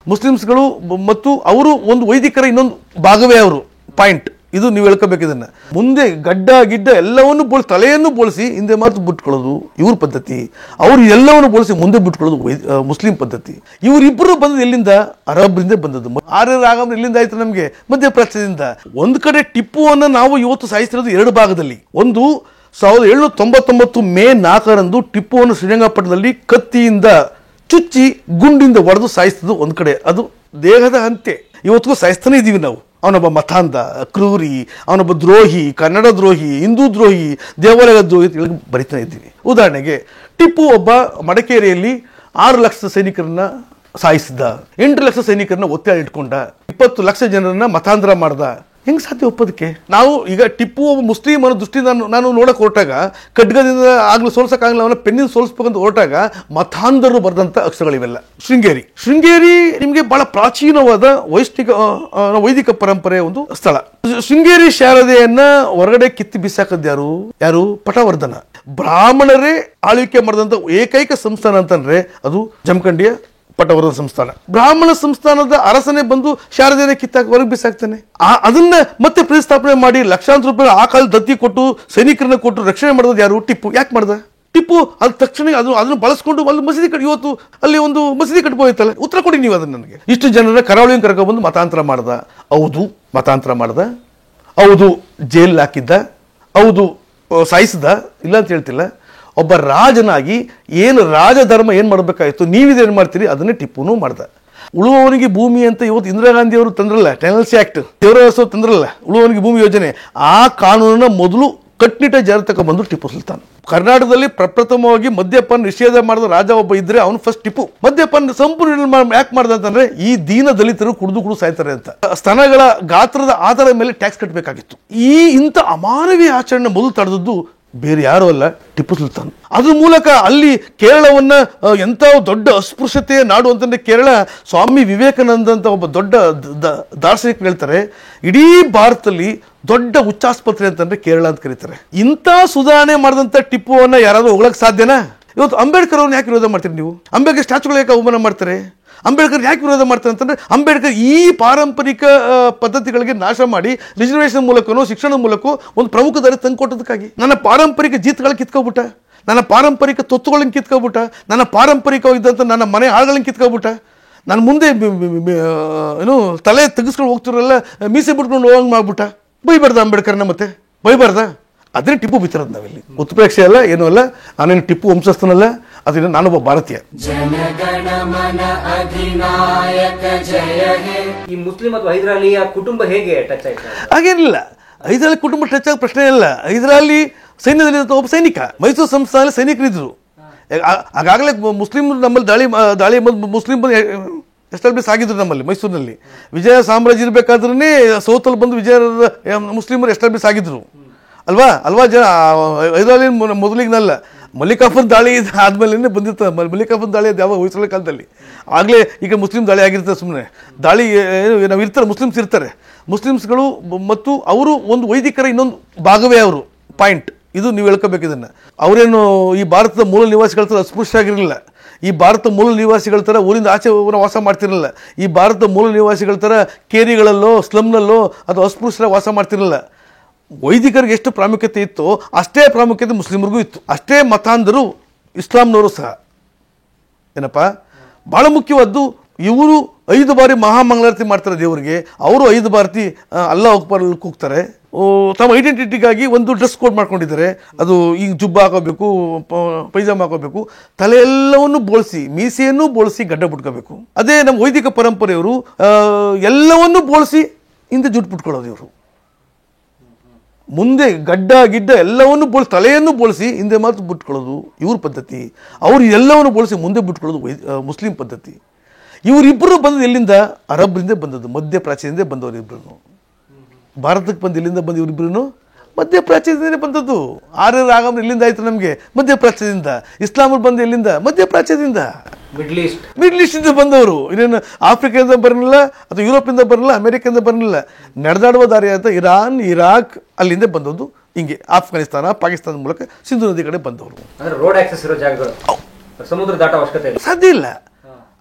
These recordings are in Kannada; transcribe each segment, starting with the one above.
ಮುಸ್ಲಿಮ್ಸ್ಗಳು ಮತ್ತು ಅವರು ಒಂದು ವೈದಿಕರ ಇನ್ನೊಂದು ಭಾಗವೇ ಅವರು ಪಾಯಿಂಟ್. ಇದು ನೀವು ಹೇಳ್ಕೋಬೇಕು. ಇದನ್ನ ಮುಂದೆ ಗಡ್ಡ ಗಿಡ್ಡ ಎಲ್ಲವನ್ನು ತಲೆಯನ್ನು ಬೋಳಿಸಿ ಹಿಂದೆ ಮಾತು ಬಿಟ್ಕೊಳ್ಳೋದು ಇವ್ರ ಪದ್ಧತಿ. ಅವರು ಎಲ್ಲವನ್ನು ಬೋಳಿಸಿ ಮುಂದೆ ಬಿಟ್ಕೊಳ್ಳೋದು ಮುಸ್ಲಿಂ ಪದ್ಧತಿ. ಇವರಿಬ್ಬರು ಬಂದದ್ದು ಎಲ್ಲಿಂದ? ಅರಬ್ರಿಂದ ಬಂದದ್ದು. ಆರ್ಯರ ಆಗಮನ ಎಲ್ಲಿಂದ ಆಯ್ತು? ನಮಗೆ ಮಧ್ಯಪ್ರಾಚ್ಯದಿಂದ. ಒಂದು ಕಡೆ ಟಿಪ್ಪುವನ್ನು ನಾವು ಇವತ್ತು ಸಾಯಿಸಿರೋದು ಎರಡು ಭಾಗದಲ್ಲಿ. ಒಂದು 1799 ಮೇ 4ರಂದು ಟಿಪ್ಪುವನ್ನು ಶ್ರೀರಂಗಪಟ್ಟಣದಲ್ಲಿ ಕತ್ತಿಯಿಂದ ಚುಚ್ಚಿ ಗುಂಡಿಂದ ಹೊಡೆದು ಸಾಯಿಸಿದ್ದು ಒಂದು ಕಡೆ. ಅದು ದೇಹದ ಅಂತ್ಯ. ಇವತ್ತಿಗೂ ಸಾಯಿಸ್ತಾನೆ ಇದ್ದೀವಿ ನಾವು. ಅವನೊಬ್ಬ ಮತಾಂಧ, ಕ್ರೂರಿ, ಅವನೊಬ್ಬ ದ್ರೋಹಿ, ಕನ್ನಡ ದ್ರೋಹಿ, ಹಿಂದೂ ದ್ರೋಹಿ, ದೇವಾಲಯದ ದ್ರೋಹಿ ಅಂತ ಬರಿತಾನೆ ಇದ್ದೀವಿ. ಉದಾಹರಣೆಗೆ ಟಿಪ್ಪು ಒಬ್ಬ ಮಡಿಕೇರಿಯಲ್ಲಿ 6 ಲಕ್ಷ ಸೈನಿಕರನ್ನ ಸಾಯಿಸಿದ, 8 ಲಕ್ಷ ಸೈನಿಕರನ್ನ ಒತ್ತೆಯಾಳಿ ಇಟ್ಕೊಂಡ, 20 ಲಕ್ಷ ಜನರನ್ನ ಮತಾಂತರ ಮಾಡ್ದ. ಹೆಂಗ್ ಸಾಧ್ಯ ಒಪ್ಪೋದಕ್ಕೆ? ನಾವು ಈಗ ಟಿಪ್ಪು ಒಬ್ಬ ಮುಸ್ಲಿಂ ಅನ್ನೋ ದೃಷ್ಟಿಯಿಂದ ನಾನು ನೋಡಕ್ ಹೊರಟಾಗ, ಖಡ್ಗದಿಂದ ಆಗ್ಲೂ ಸೋಲ್ಸಕ್ಕಾಗಲ್ಲ, ಅವನ ಪೆನ್ನಿನ ಸೋಲ್ಸ್ಬೇಕಂತ ಹೊರಟಾಗ ಮತಾಂಧರು ಬರೆದಂತ ಅಕ್ಷರಗಳಿವೆಲ್ಲ. ಶೃಂಗೇರಿ ನಿಮಗೆ ಬಹಳ ಪ್ರಾಚೀನವಾದ ವೈದಿಕ ಪರಂಪರೆಯ ಒಂದು ಸ್ಥಳ. ಶೃಂಗೇರಿ ಶಾರದೆಯನ್ನ ಹೊರಗಡೆ ಕಿತ್ತಿ ಬಿಸಾಕದ್ ಯಾರು? ಪಟವರ್ಧನ. ಬ್ರಾಹ್ಮಣರೇ ಆಳ್ವಿಕೆ ಮಾಡಿದಂತ ಏಕೈಕ ಸಂಸ್ಥಾನ ಅಂತಂದ್ರೆ ಅದು ಜಮಖಂಡಿಯ ಪಟವರ್ಧನ ಸಂಸ್ಥಾನ. ಬ್ರಾಹ್ಮಣ ಸಂಸ್ಥಾನದ ಅರಸನೇ ಬಂದು ಶಾರದೆಯನ್ನ ಕಿತ್ತಾಕ ಹೊರಗೆ ಬಿಸಾಕ್ತಾನೆ. ಅದನ್ನ ಮತ್ತೆ ಪ್ರತಿಷ್ಠಾಪನೆ ಮಾಡಿ ಲಕ್ಷಾಂತರ ರೂಪಾಯಿ ಆ ಕಾಲ ದತ್ತಿ ಕೊಟ್ಟು ಸೈನಿಕರನ್ನ ಕೊಟ್ಟು ರಕ್ಷಣೆ ಮಾಡಿದ ಯಾರು? ಟಿಪ್ಪು. ಯಾಕೆ ಮಾಡ್ದ ಟಿಪ್ಪು? ಅದು ತಕ್ಷಣ ಅದನ್ನು ಬಳಸ್ಕೊಂಡು ಅಲ್ಲಿ ಮಸೀದಿ ಇವತ್ತು ಅಲ್ಲಿ ಒಂದು ಮಸೀದಿ ಕಟ್ಬೋಯ್ತಲ್ಲ. ಉತ್ತರ ಕೊಡಿ ನೀವು ಅದನ್ನ ನನಗೆ. ಇಷ್ಟು ಜನರ ಕರಾವಳಿಯನ್ನು ಕರ್ಕೊಂಡ್ಬಂದು ಮತಾಂತರ ಮಾಡ್ದ. ಹೌದು, ಮತಾಂತರ ಮಾಡ್ದ. ಹೌದು, ಜೈಲ್ ಹಾಕಿದ್ದ. ಹೌದು, ಸಾಯಿಸಿದ. ಇಲ್ಲ ಅಂತ ಹೇಳ್ತಿಲ್ಲ. ಒಬ್ಬ ರಾಜನಾಗಿ ಏನು ರಾಜಧರ್ಮ ಏನು ಮಾಡಬೇಕಾಗಿತ್ತು, ನೀವಿದೇನು ಮಾಡ್ತೀರಿ ಅದನ್ನೇ ಟಿಪ್ಪುನೂ ಮಾಡ್ದ. ಉಳುವವನಿಗೆ ಭೂಮಿ ಅಂತ ಇವತ್ತು ಇಂದಿರಾ ಗಾಂಧಿ ಅವರು ತಂದ್ರಲ್ಲ, ಟೆನಲ್ಸಿ ಆಕ್ಟ್, ದೇವರಾಜ ತಂದ್ರಲ್ಲ ಉಳುವವನಿಗೆ ಭೂಮಿ ಯೋಜನೆ. ಆ ಕಾನೂನನ್ನ ಮೊದಲು ಕಟ್ನಿಟ್ಟ ಜಾರಿ ತಗೊಂಡ್ಬಂದು ಟಿಪ್ಪು ಸುಲ್ತಾನ್. ಕರ್ನಾಟಕದಲ್ಲಿ ಪ್ರಪ್ರಥಮವಾಗಿ ಮದ್ಯಪಾನ ನಿಷೇಧ ಮಾಡಿದ ರಾಜ ಒಬ್ಬ ಇದ್ರೆ ಅವನು ಫಸ್ಟ್ ಟಿಪ್ಪು. ಮದ್ಯಪಾನ ಸಂಪೂರ್ಣ ಯಾಕೆ ಮಾಡ್ದ ಅಂತಂದ್ರೆ ಈ ದೀನ ದಲಿತರು ಕುಡಿದು ಸಾಯ್ತಾರೆ ಅಂತ. ಸ್ತನಗಳ ಗಾತ್ರದ ಆಧಾರದ ಮೇಲೆ ಟ್ಯಾಕ್ಸ್ ಕಟ್ಟಬೇಕಾಗಿತ್ತು. ಇಂಥ ಅಮಾನವೀಯ ಆಚರಣೆ ಮೊದಲು ತಡೆದದ್ದು ಬೇರೆ ಯಾರು ಅಲ್ಲ, ಟಿಪ್ಪು ಸುಲ್ತಾನ್. ಅದ್ರ ಮೂಲಕ ಅಲ್ಲಿ ಕೇರಳವನ್ನ ಎಂತ ದೊಡ್ಡ ಅಸ್ಪೃಶ್ಯತೆಯ ನಾಡು ಅಂತಂದ್ರೆ ಕೇರಳ. ಸ್ವಾಮಿ ವಿವೇಕಾನಂದ ಅಂತ ಒಬ್ಬ ದೊಡ್ಡ ದಾರ್ಶನಿಕರು ಹೇಳ್ತಾರೆ, ಇಡೀ ಭಾರತದಲ್ಲಿ ದೊಡ್ಡ ಉಚ್ಚಾಸ್ಪತ್ರೆ ಅಂತಂದ್ರೆ ಕೇರಳ ಅಂತ ಕರೀತಾರೆ. ಇಂಥ ಸುಧಾರಣೆ ಮಾಡಿದಂತ ಟಿಪ್ಪುವನ್ನ ಯಾರಾದ್ರೂ ಹೋಗ್ಲಕ್ ಸಾಧ್ಯನಾ? ಇವತ್ತು ಅಂಬೇಡ್ಕರ್ ಅವ್ರನ್ನ ಯಾಕೆ ವಿರೋಧ ಮಾಡ್ತೀರಿ ನೀವು? ಅಂಬೇಡ್ಕರ್ ಸ್ಟ್ಯಾಚುಗಳು ಯಾಕೆ ಅವಮಾನ ಮಾಡ್ತಾರೆ? ಅಂಬೇಡ್ಕರ್ ಯಾಕೆ ವಿರೋಧ ಮಾಡ್ತಾರೆ ಅಂತಂದ್ರೆ ಅಂಬೇಡ್ಕರ್ ಈ ಪಾರಂಪರಿಕ ಪದ್ಧತಿಗಳಿಗೆ ನಾಶ ಮಾಡಿ ರಿಸರ್ವೇಷನ್ ಮೂಲಕನೋ ಶಿಕ್ಷಣದ ಮೂಲಕ ಒಂದು ಪ್ರಮುಖ ದಾರಿ ತಂದುಕೊಟ್ಟದಕ್ಕಾಗಿ ನನ್ನ ಪಾರಂಪರಿಕ ಜೀತಗಳನ್ನ ಕಿತ್ಕೊಬಿಟ್ಟ, ನನ್ನ ಪಾರಂಪರಿಕ ತೊತ್ತುಗಳನ್ನ ಕಿತ್ಕೊಬಿಟ್ಟ, ನನ್ನ ಪಾರಂಪರಿಕವಾಗಿದ್ದಂಥ ನನ್ನ ಮನೆ ಹಾಳುಗಳನ್ನ ಕಿತ್ಕೊಬಿಟ್ಟ. ನನ್ನ ಮುಂದೆ ಏನು ತಲೆ ತೆಗೆಸ್ಕೊಂಡು ಹೋಗ್ತಿರಲ್ಲ, ಮೀಸೆ ಬಿಟ್ಕೊಂಡು ಹೋಗಂಗೆ ಮಾಡ್ಬಿಟ್ಟ. ಬೈಬಾರ್ದ ಅಂಬೇಡ್ಕರ್ನ? ಮತ್ತೆ ಬೈಬಾರ್ದ? ಅದನ್ನೇ ಟಿಪ್ಪು ಬಿತ್ತಿರೋದು ನಾವಿಲ್ಲಿ. ಉತ್ಪ್ರೇಕ್ಷೆ ಅಲ್ಲ, ಏನೂ ಅಲ್ಲ. ನಾನೇನು ಟಿಪ್ಪು ವಂಶಸ್ಥನಲ್ಲ, ಅದರಿಂದ ನಾನೊಬ್ಬ ಭಾರತೀಯ. ಈ ಮುಸ್ಲಿಂ ಅಥವಾ ಹೈದರಾಲಿಯ ಕುಟುಂಬ ಹೇಗೆ ಟಚ್ ಆಯ್ತು? ಹಾಗೇನಿಲ್ಲ, ಹೈದರಾಲಿ ಕುಟುಂಬ ಟಚ್ ಆಗೋ ಪ್ರಶ್ನೆ ಇಲ್ಲ. ಹೈದರಾಲಿ ಸೈನ್ಯದಲ್ಲಿ ಒಬ್ಬ ಸೈನಿಕ, ಮೈಸೂರು ಸಂಸ್ಥಾನದಲ್ಲಿ ಸೈನಿಕರಿದ್ರು. ಆಗಾಗಲೇ ಮುಸ್ಲಿಂ ನಮ್ಮಲ್ಲಿ ದಾಳಿ ಮುಸ್ಲಿಂ ಎಸ್ಟಾಬ್ಲಿಷ್ ಆಗಿದ್ರು ನಮ್ಮಲ್ಲಿ ಮೈಸೂರಿನಲ್ಲಿ. ವಿಜಯ ಸಾಮ್ರಾಜ್ಯ ಇರಬೇಕಾದ್ರೇ ಸೌತಲ್ಲಿ ಬಂದು ಮುಸ್ಲಿಮರು ಎಸ್ಟಾಬ್ಲಿಷ್ ಆಗಿದ್ರು ಅಲ್ವಾ ಜನ. ಹೈದರಾಲಿ ಮೊದಲಿಗೆನಲ್ಲ, ಮಲ್ಲಿಕಾಫರ್ ದಾಳಿ ಆದ್ಮೇಲೆ ಬಂದಿರ್ತಾರೆ. ಮಲ್ಲಿಕಾಫರ್ ದಾಳಿ ಅದು ಯಾವ ಹೊಯ್ಸಳ ಕಾಲದಲ್ಲಿ. ಆಗಲೇ ಈಗ ಮುಸ್ಲಿಂ ದಾಳಿ ಆಗಿರ್ತದೆ. ಸುಮ್ಮನೆ ದಾಳಿ ನಾವು ಇರ್ತಾರೆ, ಮುಸ್ಲಿಮ್ಸ್ ಇರ್ತಾರೆ. ಮುಸ್ಲಿಮ್ಸ್ಗಳು ಮತ್ತು ಅವರು ಒಂದು ವೈದಿಕರ ಇನ್ನೊಂದು ಭಾಗವೇ ಅವರು ಪಾಯಿಂಟ್. ಇದು ನೀವು ಹೇಳ್ಕೋಬೇಕು. ಇದನ್ನ ಅವರೇನು ಈ ಭಾರತದ ಮೂಲ ನಿವಾಸಿಗಳ ಥರ ಅಸ್ಪೃಶ್ಯ ಆಗಿರಲಿಲ್ಲ. ಈ ಭಾರತದ ಮೂಲ ನಿವಾಸಿಗಳ ಥರ ಊರಿಂದ ಆಚೆ ವಾಸ ಮಾಡ್ತಿರಲಿಲ್ಲ. ಈ ಭಾರತದ ಮೂಲ ನಿವಾಸಿಗಳ ಥರ ಕೇರಿಗಳಲ್ಲೋ ಸ್ಲಮ್ನಲ್ಲೋ ಅಥವಾ ಅಸ್ಪೃಶ್ಯರ ವಾಸ ಮಾಡ್ತಿರಲಿಲ್ಲ. ವೈದಿಕರಿಗೆ ಎಷ್ಟು ಪ್ರಾಮುಖ್ಯತೆ ಇತ್ತು ಅಷ್ಟೇ ಪ್ರಾಮುಖ್ಯತೆ ಮುಸ್ಲಿಮರಿಗೂ ಇತ್ತು. ಅಷ್ಟೇ ಮತಾಂಧರು ಇಸ್ಲಾಂನವರು ಸಹ. ಏನಪ್ಪ ಭಾಳ ಮುಖ್ಯವಾದ್ದು, ಇವರು 5 ಬಾರಿ ಮಹಾಮಂಗಳಾರತಿ ಮಾಡ್ತಾರೆ ದೇವರಿಗೆ. ಅವರು 5 ಬಾರಿ ಅಲ್ಲಾ ಅಕ್ಬರ್ ಕೂಗ್ತಾರೆ. ತಮ್ಮ ಐಡೆಂಟಿಟಿಗಾಗಿ ಒಂದು ಡ್ರೆಸ್ ಕೋಡ್ ಮಾಡ್ಕೊಂಡಿದ್ದಾರೆ. ಅದು ಈಗ ಜುಬ್ಬ ಹಾಕೋಬೇಕು, ಪೈಜಾಮ ಹಾಕೋಬೇಕು, ತಲೆಯೆಲ್ಲವನ್ನು ಬೋಳಿಸಿ, ಮೀಸೆಯನ್ನು ಬೋಳಿಸಿ, ಗಡ್ಡ ಬಿಟ್ಕೋಬೇಕು. ಅದೇ ನಮ್ಮ ವೈದಿಕ ಪರಂಪರೆಯವರು ಎಲ್ಲವನ್ನೂ ಬೋಳಿಸಿ ಹಿಂದೆ ಜುಟ್ಟು ಬಿಟ್ಕೊಳ್ಳೋದು. ಇವರು ಮುಂದೆ ಗಡ್ಡ ಗಿಡ್ಡ ಎಲ್ಲವನ್ನು ತಲೆಯನ್ನು ಬೋಳಿಸಿ ಹಿಂದೆ ಮಾತು ಬಿಟ್ಕೊಳ್ಳೋದು ಇವ್ರ ಪದ್ಧತಿ. ಅವರು ಎಲ್ಲವನ್ನು ಬೋಳಿಸಿ ಮುಂದೆ ಬಿಟ್ಕೊಳ್ಳೋದು ಮುಸ್ಲಿಂ ಪದ್ಧತಿ. ಇವರಿಬ್ಬರು ಬಂದದ್ದು ಎಲ್ಲಿಂದ? ಅರಬ್ರಿಂದ ಬಂದದ್ದು, ಮಧ್ಯಪ್ರಾಚ್ಯದಿಂದ ಬಂದವರು ಇಬ್ಬರು. ಭಾರತಕ್ಕೆ ಬಂದು ಎಲ್ಲಿಂದ ಬಂದು ಇವರಿಬ್ಬರು? ಮಧ್ಯಪ್ರಾಚ್ಯದಿಂದಲೇ ಬಂದದ್ದು. ಆರ್ಯರ ಆಗಮನ ಎಲ್ಲಿಂದ ಆಯ್ತು? ನಮಗೆ ಮಧ್ಯಪ್ರಾಚ್ಯದಿಂದ. ಇಸ್ಲಾಮರು ಬಂದು ಎಲ್ಲಿಂದ? ಮಧ್ಯಪ್ರಾಚ್ಯದಿಂದ. ಮಿಡ್ಲ್ ಈಸ್ಟಿಂದ ಬಂದವರು. ಇನ್ನೇನು ಆಫ್ರಿಕಾದಿಂದ ಬರಲಿಲ್ಲ ಅಥವಾ ಯುರೋಪಿಂದ ಬರಲಿಲ್ಲ, ಅಮೆರಿಕದಿಂದ ಬರಲಿಲ್ಲ. ನಡೆದಾಡುವ ದಾರಿ ಅಂತ ಇರಾನ್, ಇರಾಕ್ ಅಲ್ಲಿಂದ ಬಂದದ್ದು. ಹಿಂಗೆ ಆಫ್ಘಾನಿಸ್ತಾನ, ಪಾಕಿಸ್ತಾನದ ಮೂಲಕ ಸಿಂಧು ನದಿ ಕಡೆ ಬಂದವರು. ರೋಡ್ ಆಕ್ಸೆಸ್ ಇರೋ ಜಾಗಗಳು, ಸಮುದ್ರ ದಾಟ ಅವಶ್ಯಕತೆ ಸಾಧ್ಯ ಇಲ್ಲ,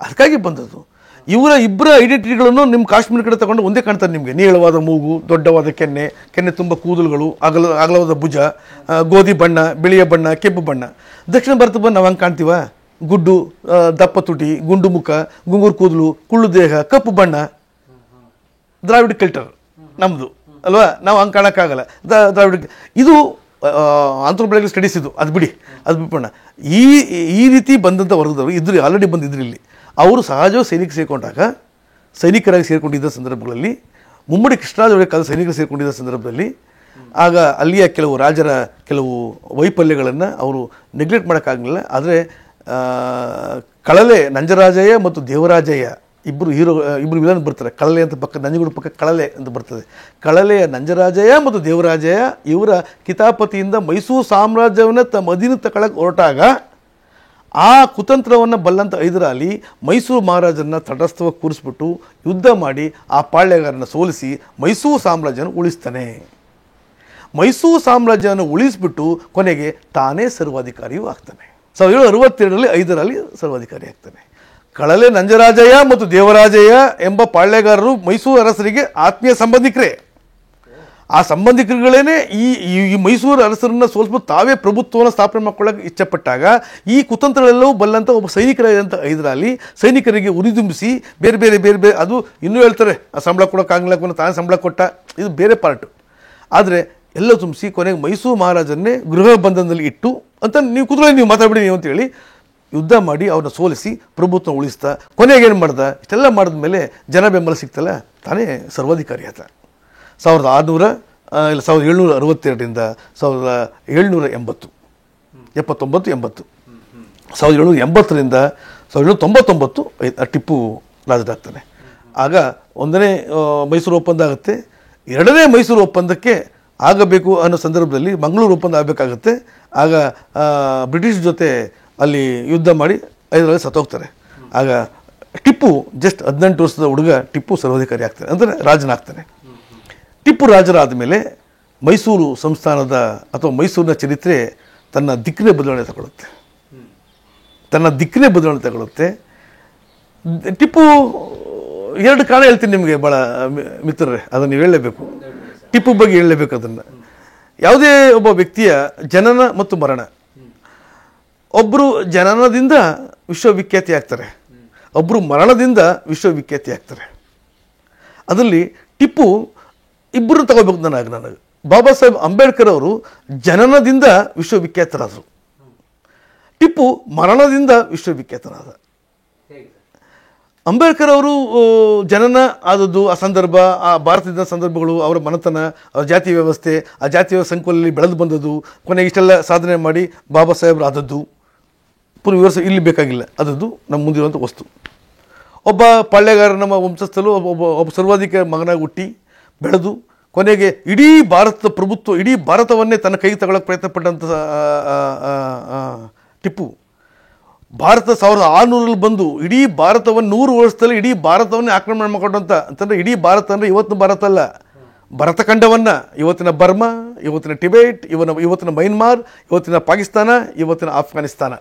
ಅದಕ್ಕಾಗಿ ಬಂದದ್ದು. ಇವರ ಇಬ್ಬರ ಐಡೆಂಟಿಟಿಗಳನ್ನು ನಿಮ್ಮ ಕಾಶ್ಮೀರ ಕಡೆ ತಗೊಂಡು ಒಂದೇ ಕಾಣ್ತಾರೆ ನಿಮಗೆ. ನೀಳವಾದ ಮೂಗು, ದೊಡ್ಡವಾದ ಕೆನ್ನೆ ತುಂಬ ಕೂದಲುಗಳು, ಅಗಲವಾದ ಭುಜ, ಗೋಧಿ ಬಣ್ಣ, ಬಿಳಿಯ ಬಣ್ಣ, ಕೆಂಪು ಬಣ್ಣ. ದಕ್ಷಿಣ ಭಾರತ ಬಂದು ನಾವು ಹಂಗೆ ಕಾಣ್ತೀವ? ಗುಡ್ಡು, ದಪ್ಪ ತುಟಿ, ಗುಂಡು ಮುಖ, ಗುಂಗುರು ಕೂದಲು, ಕುಳ್ಳು ದೇಹ, ಕಪ್ಪು ಬಣ್ಣ. ದ್ರಾವಿಡ್ ಕಲ್ಚರ್ ನಮ್ಮದು ಅಲ್ವಾ? ನಾವು ಹಂಗೆ ಕಾಣೋಕ್ಕಾಗಲ್ಲ. ದ್ರಾವಿಡ್ ಇದು ಆಂಥ್ರೋಪೊಲಾಜಿಕಲ್ ಸ್ಟಡೀಸ್ ಇದು, ಅದು ಬಿಡಿ, ಅದು ಬಿಟ್ಬಿಡೋಣ. ಈ ರೀತಿ ಬಂದಂಥ ವರ್ಗದವರು ಇದ್ರು, ಆಲ್ರೆಡಿ ಬಂದಿದ್ರು ಇಲ್ಲಿ. ಅವರು ಸಹಜವಾಗಿ ಸೈನಿಕರಾಗಿ ಸೇರಿಕೊಂಡಿದ್ದ ಸಂದರ್ಭಗಳಲ್ಲಿ, ಮುಮ್ಮಡಿ ಕೃಷ್ಣರಾಜ ಒಡೆಯರ್ ಕಾಲದ ಸೈನಿಕರು ಸೇರಿಕೊಂಡಿದ್ದ ಸಂದರ್ಭದಲ್ಲಿ, ಆಗ ಅಲ್ಲಿಯ ಕೆಲವು ರಾಜರ ಕೆಲವು ವೈಫಲ್ಯಗಳನ್ನು ಅವರು ನೆಗ್ಲೆಕ್ಟ್ ಮಾಡೋಕ್ಕಾಗಲಿಲ್ಲ. ಆದರೆ ಕಳಲೆ ನಂಜರಾಜಯ್ಯ ಮತ್ತು ದೇವರಾಜಯ್ಯ ಇಬ್ಬರು ವಿಲನ್ ಬರ್ತಾರೆ. ಕಳಲೆ ಅಂತ ಪಕ್ಕ, ನಂಜನಗೂಡು ಪಕ್ಕ ಕಳಲೆ ಅಂತ ಬರ್ತದೆ. ಕಳಲೆಯ ನಂಜರಾಜಯ್ಯ ಮತ್ತು ದೇವರಾಜಯ್ಯ ಇವರ ಕಿತಾಪತಿಯಿಂದ ಮೈಸೂರು ಸಾಮ್ರಾಜ್ಯವನ್ನು ತಮ್ಮ ಅಧೀನ ತಗೊಳ್ಳಕ್ಕೆ ಹೊರಟಾಗ ಆ ಕುತಂತ್ರವನ್ನು ಬಲ್ಲಂತ ಹೈದರಾಲಿ ಮೈಸೂರು ಮಹಾರಾಜರನ್ನ ತಟಸ್ಥವಾಗಿ ಕೂರಿಸ್ಬಿಟ್ಟು ಯುದ್ಧ ಮಾಡಿ ಆ ಪಾಳ್ಯಗಾರನ ಸೋಲಿಸಿ ಮೈಸೂರು ಸಾಮ್ರಾಜ್ಯನ ಉಳಿಸ್ತಾನೆ. ಮೈಸೂರು ಸಾಮ್ರಾಜ್ಯವನ್ನು ಉಳಿಸ್ಬಿಟ್ಟು ಕೊನೆಗೆ ತಾನೇ ಸರ್ವಾಧಿಕಾರಿಯೂ ಆಗ್ತಾನೆ. 1762ರಲ್ಲಿ ಹೈದರಾಲಿ ಸರ್ವಾಧಿಕಾರಿ ಆಗ್ತಾನೆ. ಕಳಲೆ ನಂಜರಾಜಯ್ಯ ಮತ್ತು ದೇವರಾಜಯ್ಯ ಎಂಬ ಪಾಳ್ಯಗಾರರು ಮೈಸೂರು ಅರಸರಿಗೆ ಆತ್ಮೀಯ ಸಂಬಂಧಿಕರೇ. ಆ ಸಂಬಂಧಿಕರುಗಳೇನೆ ಈ ಮೈಸೂರು ಅರಸರನ್ನ ಸೋಲಿಸ್ಬಿಟ್ಟು ತಾವೇ ಪ್ರಭುತ್ವವನ್ನು ಸ್ಥಾಪನೆ ಮಾಡ್ಕೊಳ್ಳೋಕೆ ಇಷ್ಟಪಟ್ಟಾಗ ಈ ಕುತಂತ್ರಗಳೆಲ್ಲವೂ ಬಲ್ಲಂಥ ಒಬ್ಬ ಸೈನಿಕರಾದಂಥ ಹೈದರಾಲಿ ಸೈನಿಕರಿಗೆ ಉರಿದುಂಬಿಸಿ ಬೇರೆ ಬೇರೆ ಬೇರೆ ಬೇರೆ, ಅದು ಇನ್ನೂ ಹೇಳ್ತಾರೆ ಸಂಬಳ ಕೊಡೋಕ್ಕಾಗಲಿಲ್ಲ, ತಾನೇ ಸಂಬಳ ಕೊಟ್ಟ, ಇದು ಬೇರೆ ಪಾರ್ಟು. ಆದರೆ ಎಲ್ಲ ತುಂಬಿಸಿ ಕೊನೆಗೆ ಮೈಸೂರು ಮಹಾರಾಜನ್ನೇ ಗೃಹ ಬಂಧನದಲ್ಲಿ ಇಟ್ಟು ಅಂತ ನೀವು ಕುದುರೆ ನೀವು ಮಾತಾಡ್ಬಿಡಿ ನೀವು ಅಂತೇಳಿ ಯುದ್ಧ ಮಾಡಿ ಅವ್ರನ್ನ ಸೋಲಿಸಿ ಪ್ರಭುತ್ವ ಉಳಿಸ್ತಾ ಕೊನೆಗೆ ಏನು ಮಾಡ್ದ? ಇಷ್ಟೆಲ್ಲ ಮಾಡಿದ ಮೇಲೆ ಜನ ಬೆಂಬಲ ಸಿಗ್ತಲ್ಲ, ತಾನೇ ಸರ್ವಾಧಿಕಾರಿ ಆತ. 1762ರಿಂದ 1780 1780ರಿಂದ 1799 ಟಿಪ್ಪು ರಾಜನಾಗ್ತಾನೆ. ಆಗ ಒಂದನೇ ಮೈಸೂರು ಒಪ್ಪಂದ ಆಗುತ್ತೆ. ಎರಡನೇ ಮೈಸೂರು ಒಪ್ಪಂದಕ್ಕೆ ಆಗಬೇಕು ಅನ್ನೋ ಸಂದರ್ಭದಲ್ಲಿ ಮಂಗಳೂರು ಒಪ್ಪಂದ ಆಗಬೇಕಾಗುತ್ತೆ. ಆಗ ಬ್ರಿಟಿಷ್ ಜೊತೆ ಅಲ್ಲಿ ಯುದ್ಧ ಮಾಡಿ ಹೈದರಾಲಿ ಸತ್ತೋಗ್ತಾರೆ. ಆಗ ಟಿಪ್ಪು ಜಸ್ಟ್ 18 ವರ್ಷದ ಹುಡುಗ ಟಿಪ್ಪು ಸರ್ವಾಧಿಕಾರಿ ಆಗ್ತಾನೆ, ಅಂದರೆ ರಾಜನಾಗ್ತಾನೆ. ಟಿಪ್ಪು ರಾಜರಾದ ಮೇಲೆ ಮೈಸೂರು ಸಂಸ್ಥಾನದ ಅಥವಾ ಮೈಸೂರಿನ ಚರಿತ್ರೆ ತನ್ನ ದಿಕ್ಕಿನ ಬದಲಾವಣೆ ತಗೊಳ್ಳುತ್ತೆ. ಟಿಪ್ಪು ಎರಡು ಕಾರಣ ಹೇಳ್ತೀನಿ ನಿಮಗೆ ಭಾಳ ಮಿತ್ರರೇ, ಅದನ್ನು ನೀವು ಹೇಳಲೇಬೇಕು. ಟಿಪ್ಪು ಬಗ್ಗೆ ಹೇಳಲೇಬೇಕು. ಅದನ್ನು ಯಾವುದೇ ಒಬ್ಬ ವ್ಯಕ್ತಿಯ ಜನನ ಮತ್ತು ಮರಣ, ಒಬ್ಬರು ಜನನದಿಂದ ವಿಶ್ವವಿಖ್ಯಾತಿ ಆಗ್ತಾರೆ, ಒಬ್ಬರು ಮರಣದಿಂದ ವಿಶ್ವವಿಖ್ಯಾತಿ ಆಗ್ತಾರೆ. ಅದರಲ್ಲಿ ಟಿಪ್ಪು ಇಬ್ಬರು ತಗೋಬೇಕು. ನನಗೆ ಬಾಬಾ ಸಾಹೇಬ್ ಅಂಬೇಡ್ಕರ್ ಅವರು ಜನನದಿಂದ ವಿಶ್ವವಿಖ್ಯಾತರಾದರು, ಟಿಪ್ಪು ಮರಣದಿಂದ ವಿಶ್ವವಿಖ್ಯಾತರಾದ. ಅಂಬೇಡ್ಕರ್ ಅವರು ಜನನ ಆದದ್ದು, ಆ ಸಂದರ್ಭ, ಆ ಭಾರತದ ಸಂದರ್ಭಗಳು, ಅವರ ಮನೆತನ, ಅವರ ಜಾತಿ ವ್ಯವಸ್ಥೆ, ಆ ಜಾತಿಯ ಸಂಕುಲಲ್ಲಿ ಬೆಳೆದು ಬಂದದ್ದು, ಕೊನೆಗೆ ಇಷ್ಟೆಲ್ಲ ಸಾಧನೆ ಮಾಡಿ ಬಾಬಾ ಸಾಹೇಬರು ಆದದ್ದು ಪುನಃ ವಿವರಿಸ ಇಲ್ಲಿ ಬೇಕಾಗಿಲ್ಲ. ಅದದ್ದು ನಮ್ಮ ಮುಂದಿರುವಂಥ ವಸ್ತು. ಒಬ್ಬ ಪಾಳ್ಯಗಾರ ನಮ್ಮ ವಂಶಸ್ಥಲು ಒಬ್ಬ ಸರ್ವಾಧಿಕಾರಿ ಮಗನಾಗಿ ಹುಟ್ಟಿ ಬೆಳೆದು ಕೊನೆಗೆ ಇಡೀ ಭಾರತದ ಪ್ರಭುತ್ವ, ಇಡೀ ಭಾರತವನ್ನೇ ತನ್ನ ಕೈಗೆ ತಗೊಳ್ಳೋಕೆ ಪ್ರಯತ್ನಪಟ್ಟಂಥ ಟಿಪ್ಪು ಭಾರತ 1600ರಲ್ಲಿ ಬಂದು ಇಡೀ ಭಾರತವನ್ನು 100 ವರ್ಷದಲ್ಲಿ ಇಡೀ ಭಾರತವನ್ನೇ ಆಕ್ರಮಣ ಮಾಡಿಕೊಂಡಂತ. ಅಂತಂದರೆ ಇಡೀ ಭಾರತ ಅಂದರೆ ಇವತ್ತಿನ ಭಾರತ ಅಲ್ಲ, ಭರತಖಂಡವನ್ನು, ಇವತ್ತಿನ ಬರ್ಮಾ, ಇವತ್ತಿನ ಟಿಬೇಟ್, ಇವತ್ತಿನ ಮೈನ್ಮಾರ್, ಇವತ್ತಿನ ಪಾಕಿಸ್ತಾನ, ಇವತ್ತಿನ ಆಫ್ಘಾನಿಸ್ತಾನ,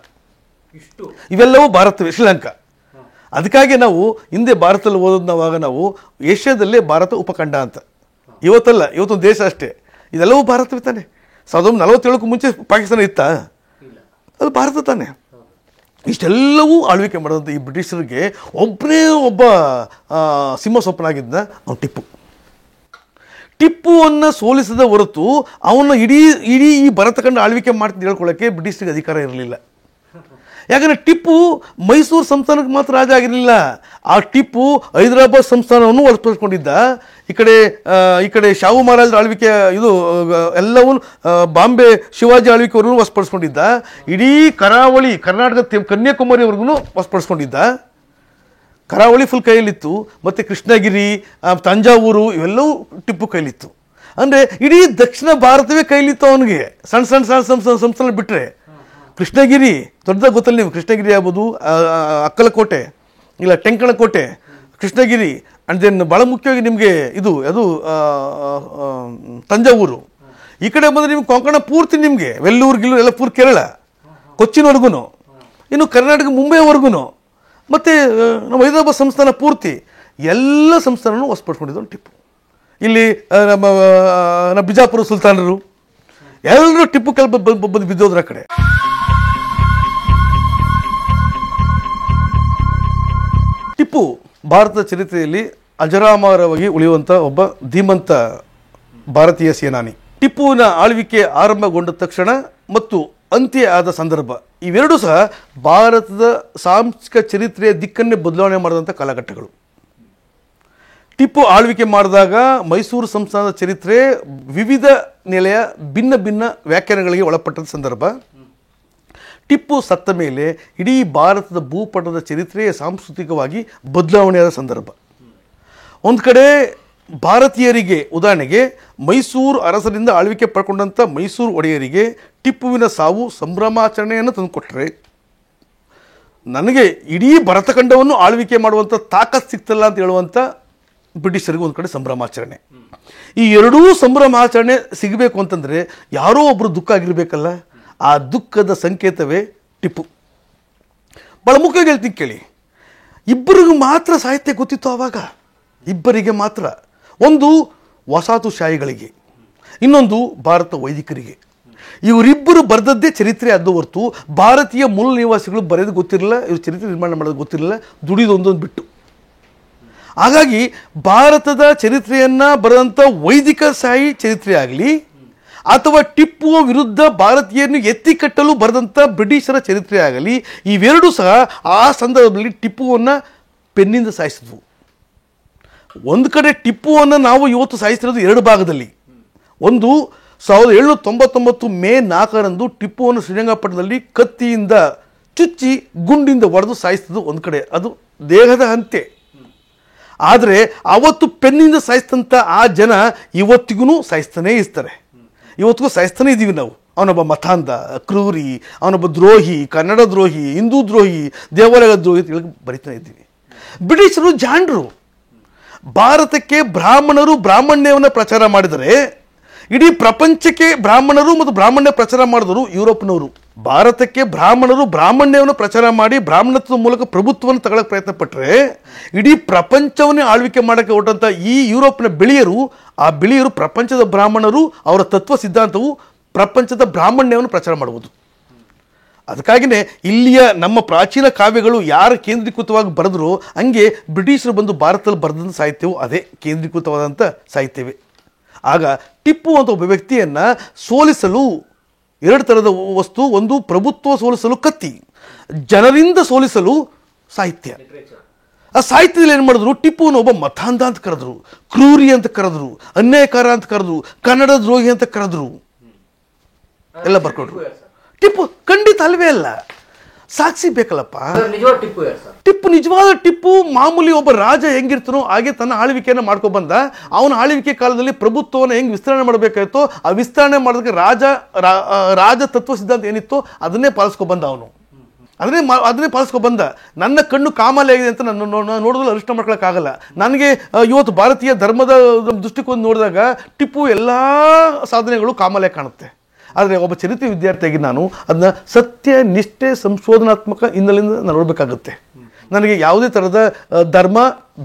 ಇವೆಲ್ಲವೂ ಭಾರತವೇ, ಶ್ರೀಲಂಕಾ. ಅದಕ್ಕಾಗಿ ನಾವು ಹಿಂದೆ ಭಾರತದಲ್ಲಿ ಓದೋದನ್ನವಾಗ ನಾವು ಏಷ್ಯಾದಲ್ಲೇ ಭಾರತ ಉಪಖಂಡ ಅಂತ, ಇವತ್ತಲ್ಲ, ಇವತ್ತೊಂದು ದೇಶ ಅಷ್ಟೇ, ಇದೆಲ್ಲವೂ ಭಾರತವೇ ತಾನೆ. 1947ಕ್ಕೂ ಮುಂಚೆ ಪಾಕಿಸ್ತಾನ ಇತ್ತಾ? ಅದು ಭಾರತ ತಾನೆ. ಇಷ್ಟೆಲ್ಲವೂ ಆಳ್ವಿಕೆ ಮಾಡಿದಂಥ ಈ ಬ್ರಿಟಿಷರಿಗೆ ಒಬ್ಬನೇ ಒಬ್ಬ ಸಿಂಹ ಸ್ವಪ್ನಾಗಿದ್ದ ಅವನು ಟಿಪ್ಪುವನ್ನು ಸೋಲಿಸದ ಹೊರತು ಅವನ್ನ ಇಡೀ ಈ ಭರತಖಂಡ ಆಳ್ವಿಕೆ ಮಾಡ್ತೀನಿ ಹೇಳ್ಕೊಳ್ಳೋಕ್ಕೆ ಬ್ರಿಟಿಷರಿಗೆ ಅಧಿಕಾರ ಇರಲಿಲ್ಲ. ಯಾಕಂದರೆ ಟಿಪ್ಪು ಮೈಸೂರು ಸಂಸ್ಥಾನಕ್ಕೆ ಮಾತ್ರ ರಾಜ ಆಗಿರಲಿಲ್ಲ, ಆ ಟಿಪ್ಪು ಹೈದರಾಬಾದ್ ಸಂಸ್ಥಾನವನ್ನು ವಶಪಡಿಸ್ಕೊಂಡಿದ್ದ. ಈ ಕಡೆ ಶಾಹು ಮಹಾರಾಜರ ಆಳ್ವಿಕೆ ಇದು ಎಲ್ಲವೂ ಬಾಂಬೆ ಶಿವಾಜಿ ಆಳ್ವಿಕೆವರೆಗೂ ವಶಪಡಿಸ್ಕೊಂಡಿದ್ದ. ಇಡೀ ಕರಾವಳಿ, ಕರ್ನಾಟಕ ಕನ್ಯಾಕುಮಾರಿವರೆಗೂ ವಶಪಡಿಸ್ಕೊಂಡಿದ್ದ. ಕರಾವಳಿ ಫುಲ್ ಕೈಯಲ್ಲಿತ್ತು. ಮತ್ತು ಕೃಷ್ಣಗಿರಿ, ತಂಜಾವೂರು ಇವೆಲ್ಲವೂ ಟಿಪ್ಪು ಕೈಲಿತ್ತು. ಅಂದರೆ ಇಡೀ ದಕ್ಷಿಣ ಭಾರತವೇ ಕೈಲಿತ್ತು ಅವನಿಗೆ. ಸಣ್ಣ ಸಂಸ್ಥಾನ ಬಿಟ್ಟರೆ ಕೃಷ್ಣಗಿರಿ ದೊಡ್ಡದಾಗಿ ಗೊತ್ತಲ್ಲ ನೀವು. ಕೃಷ್ಣಗಿರಿ ಆಗ್ಬೋದು, ಅಕ್ಕಲಕೋಟೆ, ಇಲ್ಲ ಟೆಂಕಣಕೋಟೆ, ಕೃಷ್ಣಗಿರಿ, ಆ್ಯಂಡ್ ದೆನ್ ಭಾಳ ಮುಖ್ಯವಾಗಿ ನಿಮಗೆ ಅದು ತಂಜಾವೂರು. ಈ ಕಡೆ ಬಂದರೆ ನಿಮ್ಗೆ ಕೊಂಕಣ ಪೂರ್ತಿ ನಿಮಗೆ ವೆಲ್ಲೂರು ಗಿಲ್ಲೂರು ಎಲ್ಲ ಪೂರ್ತಿ ಕೇರಳ, ಕೊಚ್ಚಿನವರೆಗೂ, ಇನ್ನು ಕರ್ನಾಟಕ ಮುಂಬೈವರೆಗೂ, ಮತ್ತು ನಮ್ಮ ಹೈದರಾಬಾದ್ ಸಂಸ್ಥಾನ ಪೂರ್ತಿ ಎಲ್ಲ ಸಂಸ್ಥಾನನೂ ವಶಪಡಿಸ್ಕೊಂಡಿದ್ದವನು ಟಿಪ್ಪು. ಇಲ್ಲಿ ನಮ್ಮ ಬಿಜಾಪುರ ಸುಲ್ತಾನರು ಎಲ್ಲರೂ ಟಿಪ್ಪು ಕೆಲ ಬಂದು ಬಿದ್ದೋದ್ರ ಕಡೆ. ಟಿಪ್ಪು ಭಾರತದ ಚರಿತ್ರೆಯಲ್ಲಿ ಅಜರಾಮರವಾಗಿ ಉಳಿಯುವಂಥ ಒಬ್ಬ ಧೀಮಂತ ಭಾರತೀಯ ಸೇನಾನಿ. ಟಿಪ್ಪುವಿನ ಆಳ್ವಿಕೆ ಆರಂಭಗೊಂಡ ತಕ್ಷಣ ಮತ್ತು ಅಂತ್ಯ ಆದ ಸಂದರ್ಭ ಇವೆರಡೂ ಸಹ ಭಾರತದ ಸಾಂಸ್ಕೃತಿಕ ಚರಿತ್ರೆಯ ದಿಕ್ಕನ್ನೇ ಬದಲಾವಣೆ ಮಾಡಿದಂಥ ಕಾಲಘಟ್ಟಗಳು. ಟಿಪ್ಪು ಆಳ್ವಿಕೆ ಮಾಡಿದಾಗ ಮೈಸೂರು ಸಂಸ್ಥಾನದ ಚರಿತ್ರೆ ವಿವಿಧ ನೆಲೆಯ ಭಿನ್ನ ಭಿನ್ನ ವ್ಯಾಖ್ಯಾನಗಳಿಗೆ ಒಳಪಟ್ಟ ಸಂದರ್ಭ. ಟಿಪ್ಪು ಸತ್ತ ಮೇಲೆ ಇಡೀ ಭಾರತದ ಭೂಪಟದ ಚರಿತ್ರೆ ಸಾಂಸ್ಕೃತಿಕವಾಗಿ ಬದಲಾವಣೆಯಾದ ಸಂದರ್ಭ. ಒಂದು ಕಡೆ ಭಾರತೀಯರಿಗೆ, ಉದಾಹರಣೆಗೆ ಮೈಸೂರು ಅರಸರಿಂದ ಆಳ್ವಿಕೆ ಪಡ್ಕೊಂಡಂಥ ಮೈಸೂರು ಒಡೆಯರಿಗೆ ಟಿಪ್ಪುವಿನ ಸಾವು ಸಂಭ್ರಮಾಚರಣೆಯನ್ನು ತಂದುಕೊಟ್ರೆ, ನನಗೆ ಇಡೀ ಭರತಖಂಡವನ್ನು ಆಳ್ವಿಕೆ ಮಾಡುವಂಥ ತಾಕತ್ ಸಿಗ್ತಲ್ಲ ಅಂತ ಹೇಳುವಂಥ ಬ್ರಿಟಿಷರಿಗೆ ಒಂದು ಕಡೆ ಸಂಭ್ರಮಾಚರಣೆ. ಈ ಎರಡೂ ಸಂಭ್ರಮಾಚರಣೆ ಸಿಗಬೇಕು ಅಂತಂದರೆ ಯಾರೋ ಒಬ್ಬರು ದುಃಖ ಆಗಿರಬೇಕಲ್ಲ. ಆ ದುಃಖದ ಸಂಕೇತವೇ ಟಿಪ್ಪು. ಭಾಳ ಮುಖ್ಯವಾಗಿ ಹೇಳ್ತೀನಿ ಕೇಳಿ, ಇಬ್ಬರಿಗೂ ಮಾತ್ರ ಸಾಹಿತ್ಯ ಗೊತ್ತಿತ್ತು ಆವಾಗ, ಇಬ್ಬರಿಗೆ ಮಾತ್ರ. ಒಂದು ವಸಾಹತುಶಾಹಿಗಳಿಗೆ, ಇನ್ನೊಂದು ಭಾರತ ವೈದಿಕರಿಗೆ. ಇವರಿಬ್ಬರು ಬರೆದದ್ದೇ ಚರಿತ್ರೆ ಅದು ಹೊರತು ಭಾರತೀಯ ಮೂಲ ನಿವಾಸಿಗಳು ಬರೆಯೋದು ಗೊತ್ತಿರಲಿಲ್ಲ, ಇವ್ರು ಚರಿತ್ರೆ ನಿರ್ಮಾಣ ಮಾಡೋದು ಗೊತ್ತಿರಲಿಲ್ಲ, ದುಡಿದೊಂದೊಂದು ಬಿಟ್ಟು. ಹಾಗಾಗಿ ಭಾರತದ ಚರಿತ್ರೆಯನ್ನು ಬರೆದಂಥ ವೈದಿಕ ಶಾಹಿ ಚರಿತ್ರೆ ಆಗಲಿ ಅಥವಾ ಟಿಪ್ಪುವ ವಿರುದ್ಧ ಭಾರತೀಯರನ್ನು ಎತ್ತಿ ಕಟ್ಟಲು ಬರೆದಂಥ ಬ್ರಿಟಿಷರ ಚರಿತ್ರೆ ಆಗಲಿ, ಇವೆರಡೂ ಸಹ ಆ ಸಂದರ್ಭದಲ್ಲಿ ಟಿಪ್ಪುವನ್ನು ಪೆನ್ನಿಂದ ಸಾಯಿಸಿದ್ವು. ಒಂದು ಕಡೆ ಟಿಪ್ಪುವನ್ನು ನಾವು ಇವತ್ತು ಸಾಯಿಸ್ತಿರೋದು ಎರಡು ಭಾಗದಲ್ಲಿ. ಒಂದು 1799 ಮೇ 4ರಂದು ಟಿಪ್ಪುವನ್ನು ಶ್ರೀರಂಗಪಟ್ಟಣದಲ್ಲಿ ಕತ್ತಿಯಿಂದ ಚುಚ್ಚಿ ಗುಂಡಿಂದ ಹೊಡೆದು ಸಾಯಿಸಿದ್ದು ಒಂದು ಕಡೆ, ಅದು ದೇಹದ ಅಂತ್ಯ. ಆದರೆ ಅವತ್ತು ಪೆನ್ನಿಂದ ಸಾಯಿಸಿದಂಥ ಆ ಜನ ಇವತ್ತಿಗೂ ಸಾಯಿಸ್ತಾನೇ ಇರ್ತಾರೆ, ಇವತ್ತಿಗೂ ಸಾಯಿಸ್ತಾನೇ ಇದ್ದೀವಿ ನಾವು. ಅವನೊಬ್ಬ ಮತಾಂಧ, ಕ್ರೂರಿ, ಅವನೊಬ್ಬ ದ್ರೋಹಿ, ಕನ್ನಡ ದ್ರೋಹಿ, ಹಿಂದೂ ದ್ರೋಹಿ, ದೇವಾಲಯ ದ್ರೋಹಿ ಅಂತ ಹೇಳಿ ಬರಿತಾನೆ ಇದ್ದೀವಿ. ಬ್ರಿಟಿಷರು ಜಾಣರು. ಭಾರತಕ್ಕೆ ಬ್ರಾಹ್ಮಣರು ಬ್ರಾಹ್ಮಣ್ಯವನ್ನು ಪ್ರಚಾರ ಮಾಡಿದರೆ ಇಡೀ ಪ್ರಪಂಚಕ್ಕೆ ಬ್ರಾಹ್ಮಣರು ಮತ್ತು ಬ್ರಾಹ್ಮಣ್ಯ ಪ್ರಚಾರ ಮಾಡಿದವರು ಯುರೋಪ್ನವರು. ಭಾರತಕ್ಕೆ ಬ್ರಾಹ್ಮಣರು ಬ್ರಾಹ್ಮಣ್ಯವನ್ನು ಪ್ರಚಾರ ಮಾಡಿ ಬ್ರಾಹ್ಮಣತ್ವದ ಮೂಲಕ ಪ್ರಭುತ್ವವನ್ನು ತಗೊಳ್ಳೋಕೆ ಪ್ರಯತ್ನ ಪಟ್ಟರೆ ಇಡೀ ಪ್ರಪಂಚವನ್ನೇ ಆಳ್ವಿಕೆ ಮಾಡೋಕ್ಕೆ ಹೊರಟಂಥ ಈ ಯುರೋಪ್ನ ಬಿಳಿಯರು, ಆ ಬಿಳಿಯರು ಪ್ರಪಂಚದ ಬ್ರಾಹ್ಮಣರು, ಅವರ ತತ್ವ ಸಿದ್ಧಾಂತವು ಪ್ರಪಂಚದ ಬ್ರಾಹ್ಮಣ್ಯವನ್ನು ಪ್ರಚಾರ ಮಾಡುವುದು. ಅದಕ್ಕಾಗಿಯೇ ಇಲ್ಲಿಯ ನಮ್ಮ ಪ್ರಾಚೀನ ಕಾವ್ಯಗಳು ಯಾರು ಕೇಂದ್ರೀಕೃತವಾಗಿ ಬರೆದ್ರು ಹಂಗೆ ಬ್ರಿಟಿಷರು ಬಂದು ಭಾರತದಲ್ಲಿ ಬರೆದಂಥ ಸಾಹಿತ್ಯವು ಅದೇ ಕೇಂದ್ರೀಕೃತವಾದಂಥ ಸಾಹಿತ್ಯವೇ. ಆಗ ಟಿಪ್ಪು ಅಂತ ಒಬ್ಬ ವ್ಯಕ್ತಿಯನ್ನು ಸೋಲಿಸಲು ಎರಡು ಥರದ ವಸ್ತು, ಒಂದು ಪ್ರಭುತ್ವ ಸೋಲಿಸಲು ಕತ್ತಿ, ಜನರಿಂದ ಸೋಲಿಸಲು ಸಾಹಿತ್ಯ. ಆ ಸಾಹಿತ್ಯದಲ್ಲಿ ಏನು ಮಾಡಿದ್ರು, ಟಿಪ್ಪುವನ್ನು ಒಬ್ಬ ಮತಾಂಧ ಅಂತ ಕರೆದ್ರು, ಕ್ರೂರಿ ಅಂತ ಕರೆದ್ರು, ಅನ್ಯಾಯಕಾರ ಅಂತ ಕರೆದ್ರು, ಕನ್ನಡ ದ್ರೋಹಿ ಅಂತ ಕರೆದ್ರು, ಎಲ್ಲ ಬರ್ಕೊಟ್ರು. ಟಿಪ್ಪು ಖಂಡಿತ ಅಲ್ವೇ ಅಲ್ಲ, ಸಾಕ್ಷಿ ಬೇಕಲ್ಲಪ್ಪ. ಟಿಪ್ಪು ನಿಜವಾದ ಟಿಪ್ಪು ಮಾಮೂಲಿ ಒಬ್ಬ ರಾಜ ಹೆಂಗಿರ್ತಾನೋ ಹಾಗೆ ತನ್ನ ಆಳ್ವಿಕೆಯನ್ನು ಮಾಡ್ಕೊ ಬಂದ. ಅವನ ಆಳ್ವಿಕೆ ಕಾಲದಲ್ಲಿ ಪ್ರಭುತ್ವವನ್ನು ಹೆಂಗೆ ವಿಸ್ತರಣೆ ಮಾಡಬೇಕಾಯಿತೋ ಆ ವಿಸ್ತರಣೆ ಮಾಡೋದಕ್ಕೆ ರಾಜ ತತ್ವ ಸಿದ್ಧಾಂತ ಏನಿತ್ತೋ ಅದನ್ನೇ ಪಾಲಿಸ್ಕೊಬಂದ ಅವನು. ಅದನ್ನೇ ಪಾಲಿಸ್ಕೊಬಂದ. ನನ್ನ ಕಣ್ಣು ಕಾಮಾಲೆ ಆಗಿದೆ ಅಂತ ನಾನು ನೋಡೋದ್ರಲ್ಲಿ ಅರಿಷ್ಟ ಮಾಡ್ಕೊಳಕ್ಕಾಗಲ್ಲ. ನನಗೆ ಇವತ್ತು ಭಾರತೀಯ ಧರ್ಮದ ದೃಷ್ಟಿಕೋನ ನೋಡಿದಾಗ ಟಿಪ್ಪು ಎಲ್ಲ ಸಾಧನೆಗಳು ಕಾಮಾಲೆ ಕಾಣುತ್ತೆ. ಆದರೆ ಒಬ್ಬ ಚರಿತ್ರೆ ವಿದ್ಯಾರ್ಥಿಯಾಗಿ ನಾನು ಅದನ್ನ ಸತ್ಯ, ನಿಷ್ಠೆ, ಸಂಶೋಧನಾತ್ಮಕ ಹಿನ್ನೆಲೆಯಿಂದ ನಾನು ನೋಡಬೇಕಾಗುತ್ತೆ. ನನಗೆ ಯಾವುದೇ ಥರದ ಧರ್ಮ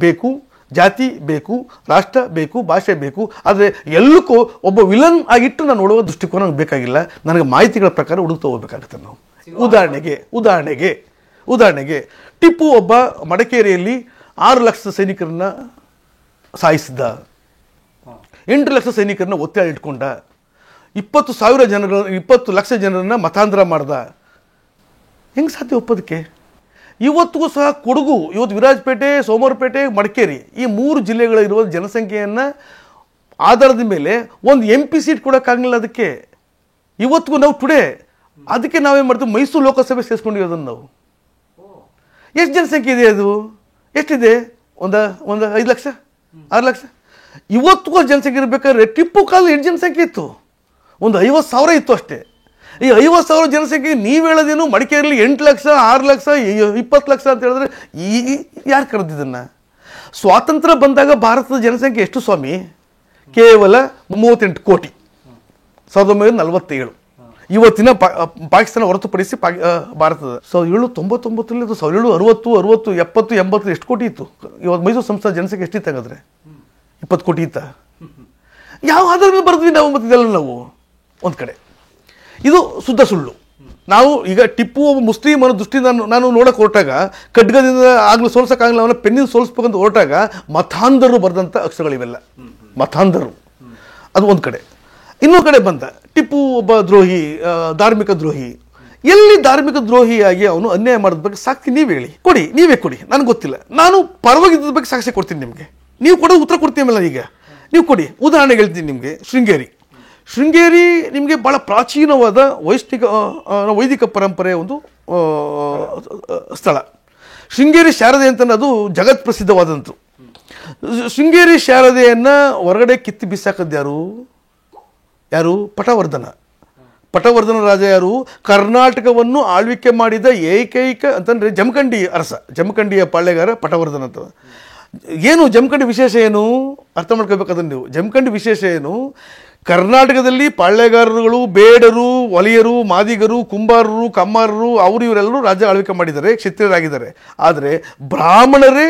ಬೇಕು, ಜಾತಿ ಬೇಕು, ರಾಷ್ಟ್ರ ಬೇಕು, ಭಾಷೆ ಬೇಕು, ಆದರೆ ಎಲ್ಲಕ್ಕೂ ಒಬ್ಬ ವಿಲನ್ ಆಗಿಟ್ಟು ನಾನು ನೋಡುವ ದೃಷ್ಟಿಕೋನ ನನಗೆ ಬೇಕಾಗಿಲ್ಲ. ನನಗೆ ಮಾಹಿತಿಗಳ ಪ್ರಕಾರ ಹುಡುಕ್ತಾ ಹೋಗ್ಬೇಕಾಗುತ್ತೆ ನಾವು. ಉದಾಹರಣೆಗೆ ಟಿಪ್ಪು ಒಬ್ಬ ಮಡಿಕೇರಿಯಲ್ಲಿ 6 ಲಕ್ಷ ಸೈನಿಕರನ್ನ ಸಾಯಿಸಿದ್ದ, 8 ಲಕ್ಷ ಸೈನಿಕರನ್ನ ಒತ್ತಾಯ ಇಟ್ಕೊಂಡ, 20 ಲಕ್ಷ ಜನರನ್ನ ಮತಾಂತರ ಮಾಡ್ದ. ಹೆಂಗೆ ಸಾಧ್ಯ ಒಪ್ಪೋದಕ್ಕೆ? ಇವತ್ತಿಗೂ ಸಹ ಕೊಡಗು, ಇವತ್ತು ವಿರಾಜಪೇಟೆ, ಸೋಮವಾರಪೇಟೆ, ಮಡಿಕೇರಿ ಈ 3 ಜಿಲ್ಲೆಗಳಿರುವ ಜನಸಂಖ್ಯೆಯನ್ನು ಆಧಾರದ ಮೇಲೆ ಒಂದು MP ಸೀಟ್ ಕೊಡೋಕ್ಕಾಗಲಿಲ್ಲ ಅದಕ್ಕೆ. ಇವತ್ತಿಗೂ ನಾವು ಟುಡೇ ಅದಕ್ಕೆ ನಾವೇನು ಮಾಡ್ತೀವಿ, ಮೈಸೂರು ಲೋಕಸಭೆ ಸೇರಿಸ್ಕೊಂಡಿವಿ ಅದನ್ನು ನಾವು. ಎಷ್ಟು ಜನಸಂಖ್ಯೆ ಇದೆ ಅದು? ಎಷ್ಟಿದೆ? ಒಂದು 5 ಲಕ್ಷ 6 ಲಕ್ಷ. ಇವತ್ತಿಗೂ ಜನಸಂಖ್ಯೆ ಇರಬೇಕಾದ್ರೆ ಟಿಪ್ಪು ಕಾಲದಲ್ಲಿ ಎಷ್ಟು ಜನಸಂಖ್ಯೆ ಇತ್ತು? ಒಂದು 50,000 ಇತ್ತು ಅಷ್ಟೇ. ಈ 50,000 ಜನಸಂಖ್ಯೆ ನೀವು ಹೇಳೋದೇನು ಮಡಿಕೇರಿಯಲ್ಲಿ 8 ಲಕ್ಷ 6 ಲಕ್ಷ 20 ಲಕ್ಷ ಅಂತ ಹೇಳಿದ್ರೆ ಯಾರು ಕರೆದಿದ್ದನ್ನು? ಸ್ವಾತಂತ್ರ್ಯ ಬಂದಾಗ ಭಾರತದ ಜನಸಂಖ್ಯೆ ಎಷ್ಟು ಸ್ವಾಮಿ? ಕೇವಲ 38 ಕೋಟಿ 1947. ಇವತ್ತಿನ ಪಾಕಿಸ್ತಾನ ಹೊರತುಪಡಿಸಿ ಭಾರತದ 1799 ಅದು 1760 60 70 80 ಎಷ್ಟು ಕೋಟಿ ಇತ್ತು. ಇವತ್ತು ಮೈಸೂರು ಸಂಸ್ಥಾನ ಜನಸಂಖ್ಯೆ ಎಷ್ಟಿತ್ತು ಹಾಗಾದ್ರೆ? 20 ಕೋಟಿ ಇತ್ತ? ಯಾವ ಆಧಾರ ಮೇಲೆ ಬರೆದ್ವಿ ನಾವು ಮತ್ತೆ ಇದೆಲ್ಲ ನಾವು? ಒಂದು ಕಡೆ ಇದು ಶುದ್ಧ ಸುಳ್ಳು. ನಾವು ಈಗ ಟಿಪ್ಪು ಒಬ್ಬ ಮುಸ್ಲಿಂ ಅನ್ನೋ ದೃಷ್ಟಿಯಿಂದ ನಾನು ನೋಡಕ್ಕೆ ಹೊರಟಾಗ, ಖಡ್ಗದಿಂದ ಆಗಲೂ ಸೋಲ್ಸೋಕ್ಕಾಗಲ್ಲ, ಅವನ ಪೆನ್ನಿನ ಸೋಲಿಸ್ಬೇಕಂತ ಹೊರಟಾಗ ಮತಾಂಧರು ಬರೆದಂಥ ಅಕ್ಷರಗಳಿವೆಲ್ಲ, ಮತಾಂಧರು. ಅದು ಒಂದು ಕಡೆ. ಇನ್ನೊಂದು ಕಡೆ ಬಂದ ಟಿಪ್ಪು ಒಬ್ಬ ದ್ರೋಹಿ, ಧಾರ್ಮಿಕ ದ್ರೋಹಿ. ಎಲ್ಲಿ ಧಾರ್ಮಿಕ ದ್ರೋಹಿಯಾಗಿ ಅವನು ಅನ್ಯಾಯ ಮಾಡೋದ ಬಗ್ಗೆ ಸಾಕ್ಷಿ ನೀವೇ ಕೊಡಿ, ನನಗೆ ಗೊತ್ತಿಲ್ಲ. ನಾನು ಪರವಾಗಿದ್ದ ಬಗ್ಗೆ ಸಾಕ್ಷಿ ಕೊಡ್ತೀನಿ ನಿಮಗೆ. ನೀವು ಕೊಡೋದು ಉತ್ತರ ಕೊಡ್ತೀವಲ್ಲ, ಈಗ ನೀವು ಕೊಡಿ. ಉದಾಹರಣೆಗೆ ಹೇಳ್ತೀನಿ ನಿಮಗೆ. ಶೃಂಗೇರಿ ನಿಮಗೆ ಭಾಳ ಪ್ರಾಚೀನವಾದ ವೈದಿಕ ಪರಂಪರೆಯ ಒಂದು ಸ್ಥಳ. ಶೃಂಗೇರಿ ಶಾರದೆ ಅಂತ ಅದು ಜಗತ್ ಪ್ರಸಿದ್ಧವಾದಂತು. ಶೃಂಗೇರಿ ಶಾರದೆಯನ್ನು ಹೊರಗಡೆ ಕಿತ್ತಿ ಬಿಸಾಕದ್ದು ಯಾರು? ಪಟವರ್ಧನ ರಾಜ ಯಾರು? ಕರ್ನಾಟಕವನ್ನು ಆಳ್ವಿಕೆ ಮಾಡಿದ ಏಕೈಕ ಅಂತಂದರೆ ಜಮಖಂಡಿ ಅರಸ, ಜಮಖಂಡಿಯ ಪಾಳ್ಯಗಾರ ಪಟವರ್ಧನ ಅಂತ. ಏನು ಜಮಖಂಡಿ ವಿಶೇಷ ಏನು ಅರ್ಥ ಮಾಡ್ಕೋಬೇಕಾದ್ರೆ ನೀವು. ಜಮಖಂಡಿ ವಿಶೇಷ ಏನು? ಕರ್ನಾಟಕದಲ್ಲಿ ಪಾಳ್ಯಗಾರರುಗಳು, ಬೇಡರು, ಒಲಿಯರು, ಮಾದಿಗರು, ಕುಂಬಾರರು, ಕಮ್ಮಾರರು, ಇವರೆಲ್ಲರೂ ರಾಜ್ಯ ಆಳ್ವಿಕೆ ಮಾಡಿದ್ದಾರೆ, ಕ್ಷತ್ರಿಯರಾಗಿದ್ದಾರೆ. ಆದರೆ ಬ್ರಾಹ್ಮಣರೇ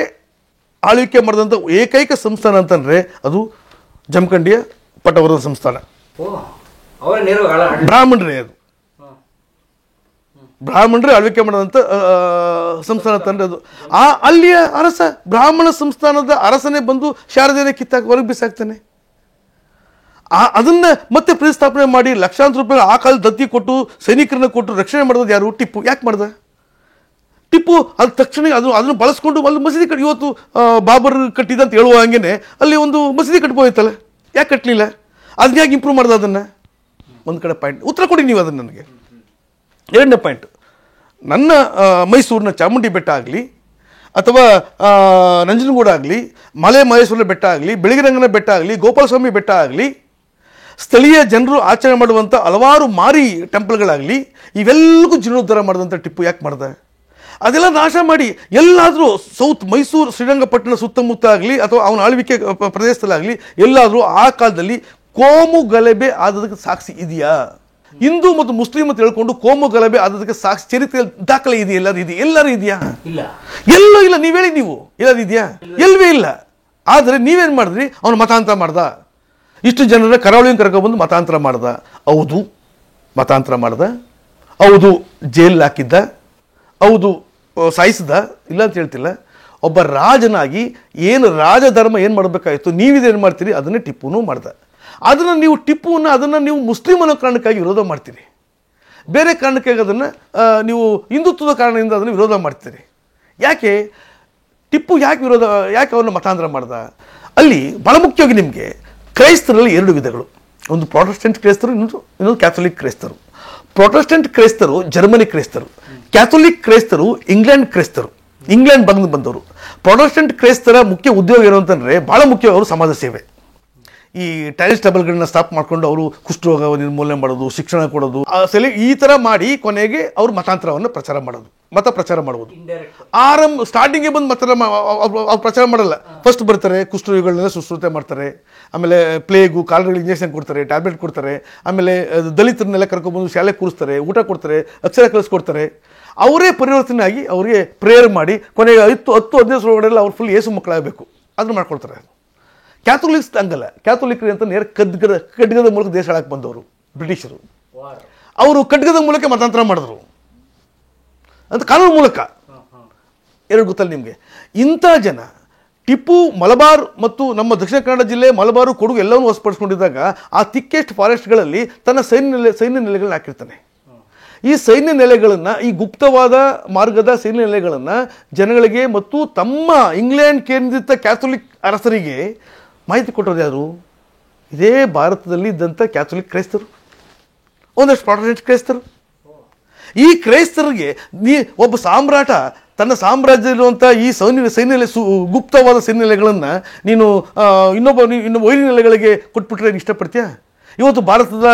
ಆಳ್ವಿಕೆ ಮಾಡಿದಂಥ ಏಕೈಕ ಸಂಸ್ಥಾನ ಅಂತಂದರೆ ಅದು ಜಮಖಂಡಿಯ ಪಟವರ್ಧನ ಸಂಸ್ಥಾನ. ಬ್ರಾಹ್ಮಣರೇ ಆಳ್ವಿಕೆ ಮಾಡಿದಂಥ ಸಂಸ್ಥಾನ ಅಂತಂದರೆ ಅದು. ಅಲ್ಲಿಯ ಅರಸ, ಬ್ರಾಹ್ಮಣ ಸಂಸ್ಥಾನದ ಅರಸನೇ ಬಂದು ಶಾರದೆಯನ್ನು ಕಿತ್ತಾಕಿ ಹೊರಗೆ ಬಿಸಾಕ್ತಾನೆ. ಅದನ್ನು ಮತ್ತೆ ಪ್ರತಿಸ್ಥಾಪನೆ ಮಾಡಿ ಲಕ್ಷಾಂತರ ರೂಪಾಯಿ ಆ ಕಾಲದ ದತ್ತಿ ಕೊಟ್ಟು ಸೈನಿಕರನ್ನ ಕೊಟ್ಟು ರಕ್ಷಣೆ ಮಾಡೋದು ಯಾರು? ಟಿಪ್ಪು. ಯಾಕೆ ಮಾಡ್ದ ಟಿಪ್ಪು? ಅದು ತಕ್ಷಣ ಅದನ್ನು ಬಳಸ್ಕೊಂಡು ಅಲ್ಲಿ ಮಸೀದಿ ಕಟ್ಟಿ, ಇವತ್ತು ಬಾಬರ್ ಕಟ್ಟಿದ ಅಂತ ಹೇಳುವ ಹಂಗೆ ಅಲ್ಲಿ ಒಂದು ಮಸೀದಿ ಕಟ್ಬೋದಿತ್ತಲ್ಲ, ಯಾಕೆ ಕಟ್ಟಲಿಲ್ಲ? ಅದನ್ನ ಯಾಕೆ ಇಂಪ್ರೂವ್ ಮಾಡ್ದೆ? ಅದನ್ನು ಒಂದು ಕಡೆ ಪಾಯಿಂಟ್ ಉತ್ತರ ಕೊಡಿ ನೀವು ಅದನ್ನು ನನಗೆ. ಎರಡನೇ ಪಾಯಿಂಟ್, ನನ್ನ ಮೈಸೂರಿನ ಚಾಮುಂಡಿ ಬೆಟ್ಟ ಆಗಲಿ ಅಥವಾ ನಂಜನಗೂಡು ಆಗಲಿ, ಮಲೆ ಮಹೇಶ್ವರ ಬೆಟ್ಟ ಆಗಲಿ, ಬೆಳಗಿರಂಗನ ಬೆಟ್ಟ ಆಗಲಿ, ಗೋಪಾಲಸ್ವಾಮಿ ಬೆಟ್ಟ ಆಗಲಿ, ಸ್ಥಳೀಯ ಜನರು ಆಚರಣೆ ಮಾಡುವಂಥ ಹಲವಾರು ಮಾರಿ ಟೆಂಪಲ್ಗಳಾಗಲಿ, ಇವೆಲ್ಲಕ್ಕೂ ಜೀರ್ಣೋದ್ಧಾರ ಮಾಡಿದಂಥ ಟಿಪ್ಪು ಯಾಕೆ ಮಾಡ್ದೆ? ಅದೆಲ್ಲ ನಾಶ ಮಾಡಿ ಎಲ್ಲಾದರೂ ಸೌತ್ ಮೈಸೂರು ಶ್ರೀರಂಗಪಟ್ಟಣ ಸುತ್ತಮುತ್ತ ಆಗಲಿ ಅಥವಾ ಅವನ ಆಳ್ವಿಕೆ ಪ್ರದೇಶದಲ್ಲಾಗಲಿ ಎಲ್ಲಾದರೂ ಆ ಕಾಲದಲ್ಲಿ ಕೋಮು ಗಲಭೆ ಆದದಕ್ಕೆ ಸಾಕ್ಷಿ ಇದೆಯಾ? ಹಿಂದೂ ಮತ್ತು ಮುಸ್ಲಿಂ ಅಂತ ಹೇಳ್ಕೊಂಡು ಕೋಮು ಗಲಭೆ ಆದದಕ್ಕೆ ಸಾಕ್ಷಿ ಚರಿತ್ರೆ ದಾಖಲೆ ಇದೆಯಾ? ಎಲ್ಲರೂ ಇದೆಯಾ? ಎಲ್ಲೂ ಇಲ್ಲ. ನೀವು ಹೇಳಿ, ನೀವು ಎಲ್ಲರೂ ಇದೆಯಾ? ಎಲ್ಲವೇ ಇಲ್ಲ. ಆದರೆ ನೀವೇನು ಮಾಡಿದ್ರಿ? ಅವನು ಮತಾಂತರ ಮಾಡ್ದ, ಇಷ್ಟು ಜನರ ಕರಾವಳಿಯನ್ನು ಕರ್ಕೊಬಂದು ಮತಾಂತರ ಮಾಡ್ದ. ಹೌದು, ಮತಾಂತರ ಮಾಡ್ದ. ಹೌದು, ಜೈಲ್ ಹಾಕಿದ್ದ. ಹೌದು, ಸಾಯಿಸಿದ. ಇಲ್ಲ ಅಂತ ಹೇಳ್ತಿಲ್ಲ. ಒಬ್ಬ ರಾಜನಾಗಿ ಏನು ರಾಜಧರ್ಮ ಏನು ಮಾಡಬೇಕಾಗಿತ್ತು, ನೀವಿದೇನು ಮಾಡ್ತೀರಿ ಅದನ್ನೇ ಟಿಪ್ಪುನೂ ಮಾಡ್ದ. ಅದನ್ನು ನೀವು ಟಿಪ್ಪುವನ್ನು ಅದನ್ನು ನೀವು ಮುಸ್ಲಿಂ ಅನ್ನೋ ಕಾರಣಕ್ಕಾಗಿ ವಿರೋಧ ಮಾಡ್ತೀರಿ, ಬೇರೆ ಕಾರಣಕ್ಕಾಗಿ ಅದನ್ನು ನೀವು ಹಿಂದುತ್ವದ ಕಾರಣದಿಂದ ಅದನ್ನು ವಿರೋಧ ಮಾಡ್ತೀರಿ. ಯಾಕೆ ಟಿಪ್ಪು ಯಾಕೆ ಅವ್ರನ್ನ ಮತಾಂತರ ಮಾಡ್ದ? ಅಲ್ಲಿ ಭಾಳ ಮುಖ್ಯವಾಗಿ ನಿಮಗೆ ಕ್ರೈಸ್ತರಲ್ಲಿ ಎರಡು ವಿಧಗಳು. ಒಂದು ಪ್ರೊಟೆಸ್ಟೆಂಟ್ ಕ್ರೈಸ್ತರು, ಇನ್ನೊಂದು ಕ್ಯಾಥೋಲಿಕ್ ಕ್ರೈಸ್ತರು. ಪ್ರೊಟೆಸ್ಟೆಂಟ್ ಕ್ರೈಸ್ತರು ಜರ್ಮನಿ ಕ್ರೈಸ್ತರು, ಕ್ಯಾಥೋಲಿಕ್ ಕ್ರೈಸ್ತರು ಇಂಗ್ಲೆಂಡ್ ಕ್ರೈಸ್ತರು, ಇಂಗ್ಲೆಂಡ್ ಬಂದವರು. ಪ್ರೊಟೆಸ್ಟೆಂಟ್ ಕ್ರೈಸ್ತರ ಮುಖ್ಯ ಉದ್ಯೋಗ ಏನು ಅಂತಂದರೆ ಭಾಳ ಮುಖ್ಯ, ಅವರು ಸಮಾಜ ಸೇವೆ. ಈ ಟೈಲ್ಸ್ ಟೇಬಲ್ಗಳನ್ನ ಸ್ಟಾಪ್ ಮಾಡ್ಕೊಂಡು ಅವರು ಕುಷ್ಠರೋಗ ನಿರ್ಮೂಲನೆ ಮಾಡೋದು, ಶಿಕ್ಷಣ ಕೊಡೋದು, ಈ ಥರ ಮಾಡಿ ಕೊನೆಗೆ ಅವರು ಮತಾಂತರವನ್ನು ಮತ ಪ್ರಚಾರ ಮಾಡುವುದು. ಸ್ಟಾರ್ಟಿಂಗೇ ಬಂದು ಅವ್ರು ಪ್ರಚಾರ ಮಾಡಲ್ಲ. ಫಸ್ಟ್ ಬರ್ತಾರೆ, ಕುಷ್ಠರೋಗಿಗಳನ್ನೆಲ್ಲ ಶುಶ್ರೂಷೆ ಮಾಡ್ತಾರೆ, ಆಮೇಲೆ ಪ್ಲೇಗು, ಕಾಲರಿಗೆ ಇಂಜೆಕ್ಷನ್ ಕೊಡ್ತಾರೆ, ಟ್ಯಾಬ್ಲೆಟ್ ಕೊಡ್ತಾರೆ, ಆಮೇಲೆ ದಲಿತರನ್ನೆಲ್ಲ ಕರ್ಕೊಬಂದು ಶಾಲೆ ಕೂರಿಸ್ತಾರೆ, ಊಟ ಕೊಡ್ತಾರೆ, ಅಕ್ಷರ ಕಲಿಸ್ಕೊಡ್ತಾರೆ. ಅವರೇ ಪರಿವರ್ತನೆ ಆಗಿ ಅವರಿಗೆ ಪ್ರೇಯರ್ ಮಾಡಿ ಕೊನೆಗೆ 10-15 ಒಳಗಡೆಲ್ಲ ಅವ್ರು ಫುಲ್ ಏಸು ಮಕ್ಕಳಾಗಬೇಕು ಅದನ್ನು ಮಾಡ್ಕೊಳ್ತಾರೆ. ಕ್ಯಾಥೋಲಿಕ್ಸ್ ಹಂಗಲ್ಲ. ಕ್ಯಾಥೋಲಿಕ್ರು ಅಂತ ನೇರ ಖಡ್ಗದ ಮೂಲಕ ದೇಶ ಆಳಕ್ಕೆ ಬಂದವರು ಬ್ರಿಟಿಷರು. ಅವರು ಖಡ್ಗದ ಮೂಲಕ ಮತಾಂತರ ಮಾಡಿದ್ರು ಅಂತ ಕಾನೂನು ಮೂಲಕ. ಎರಡು ಗೊತ್ತಲ್ಲ ನಿಮಗೆ. ಇಂಥ ಜನ ಟಿಪ್ಪು ಮಲಬಾರ್ ಮತ್ತು ನಮ್ಮ ದಕ್ಷಿಣ ಕನ್ನಡ ಜಿಲ್ಲೆ ಮಲಬಾರು, ಕೊಡಗು ಎಲ್ಲವನ್ನೂ ವಶಪಡಿಸ್ಕೊಂಡಿದ್ದಾಗ ಆ ಥಿಕ್ಕೆಸ್ಟ್ ಫಾರೆಸ್ಟ್ಗಳಲ್ಲಿ ತನ್ನ ಸೈನ್ಯ ನೆಲೆಗಳನ್ನ ಹಾಕಿರ್ತಾನೆ. ಈ ಸೈನ್ಯ ನೆಲೆಗಳನ್ನು, ಈ ಗುಪ್ತವಾದ ಮಾರ್ಗದ ಸೈನ್ಯ ನೆಲೆಗಳನ್ನು ಜನಗಳಿಗೆ ಮತ್ತು ತಮ್ಮ ಇಂಗ್ಲೆಂಡ್ ಕೇಂದ್ರಿತ ಕ್ಯಾಥೋಲಿಕ್ ಅರಸರಿಗೆ ಮಾಹಿತಿ ಕೊಟ್ಟರು ಯಾರು? ಇದೇ ಭಾರತದಲ್ಲಿ ಇದ್ದಂಥ ಕ್ಯಾಥೋಲಿಕ್ ಕ್ರೈಸ್ತರು, ಒಂದಷ್ಟು ಪ್ರೊಟೆಸ್ಟೆಂಟ್ ಕ್ರೈಸ್ತರು. ಈ ಕ್ರೈಸ್ತರಿಗೆ ಒಬ್ಬ ಸಾಮ್ರಾಟ ತನ್ನ ಸಾಮ್ರಾಜ್ಯದಲ್ಲಿರುವಂಥ ಈ ಸೈನ್ಯ ಗುಪ್ತವಾದ ಸೈನ್ಯ ನೆಲೆಗಳನ್ನು ನೀನು ಇನ್ನೊಬ್ಬ ವೈರಿ ನೆಲೆಗಳಿಗೆ ಕೊಟ್ಬಿಟ್ರೆ ನೀನು ಇಷ್ಟಪಡ್ತೀಯಾ? ಇವತ್ತು ಭಾರತದ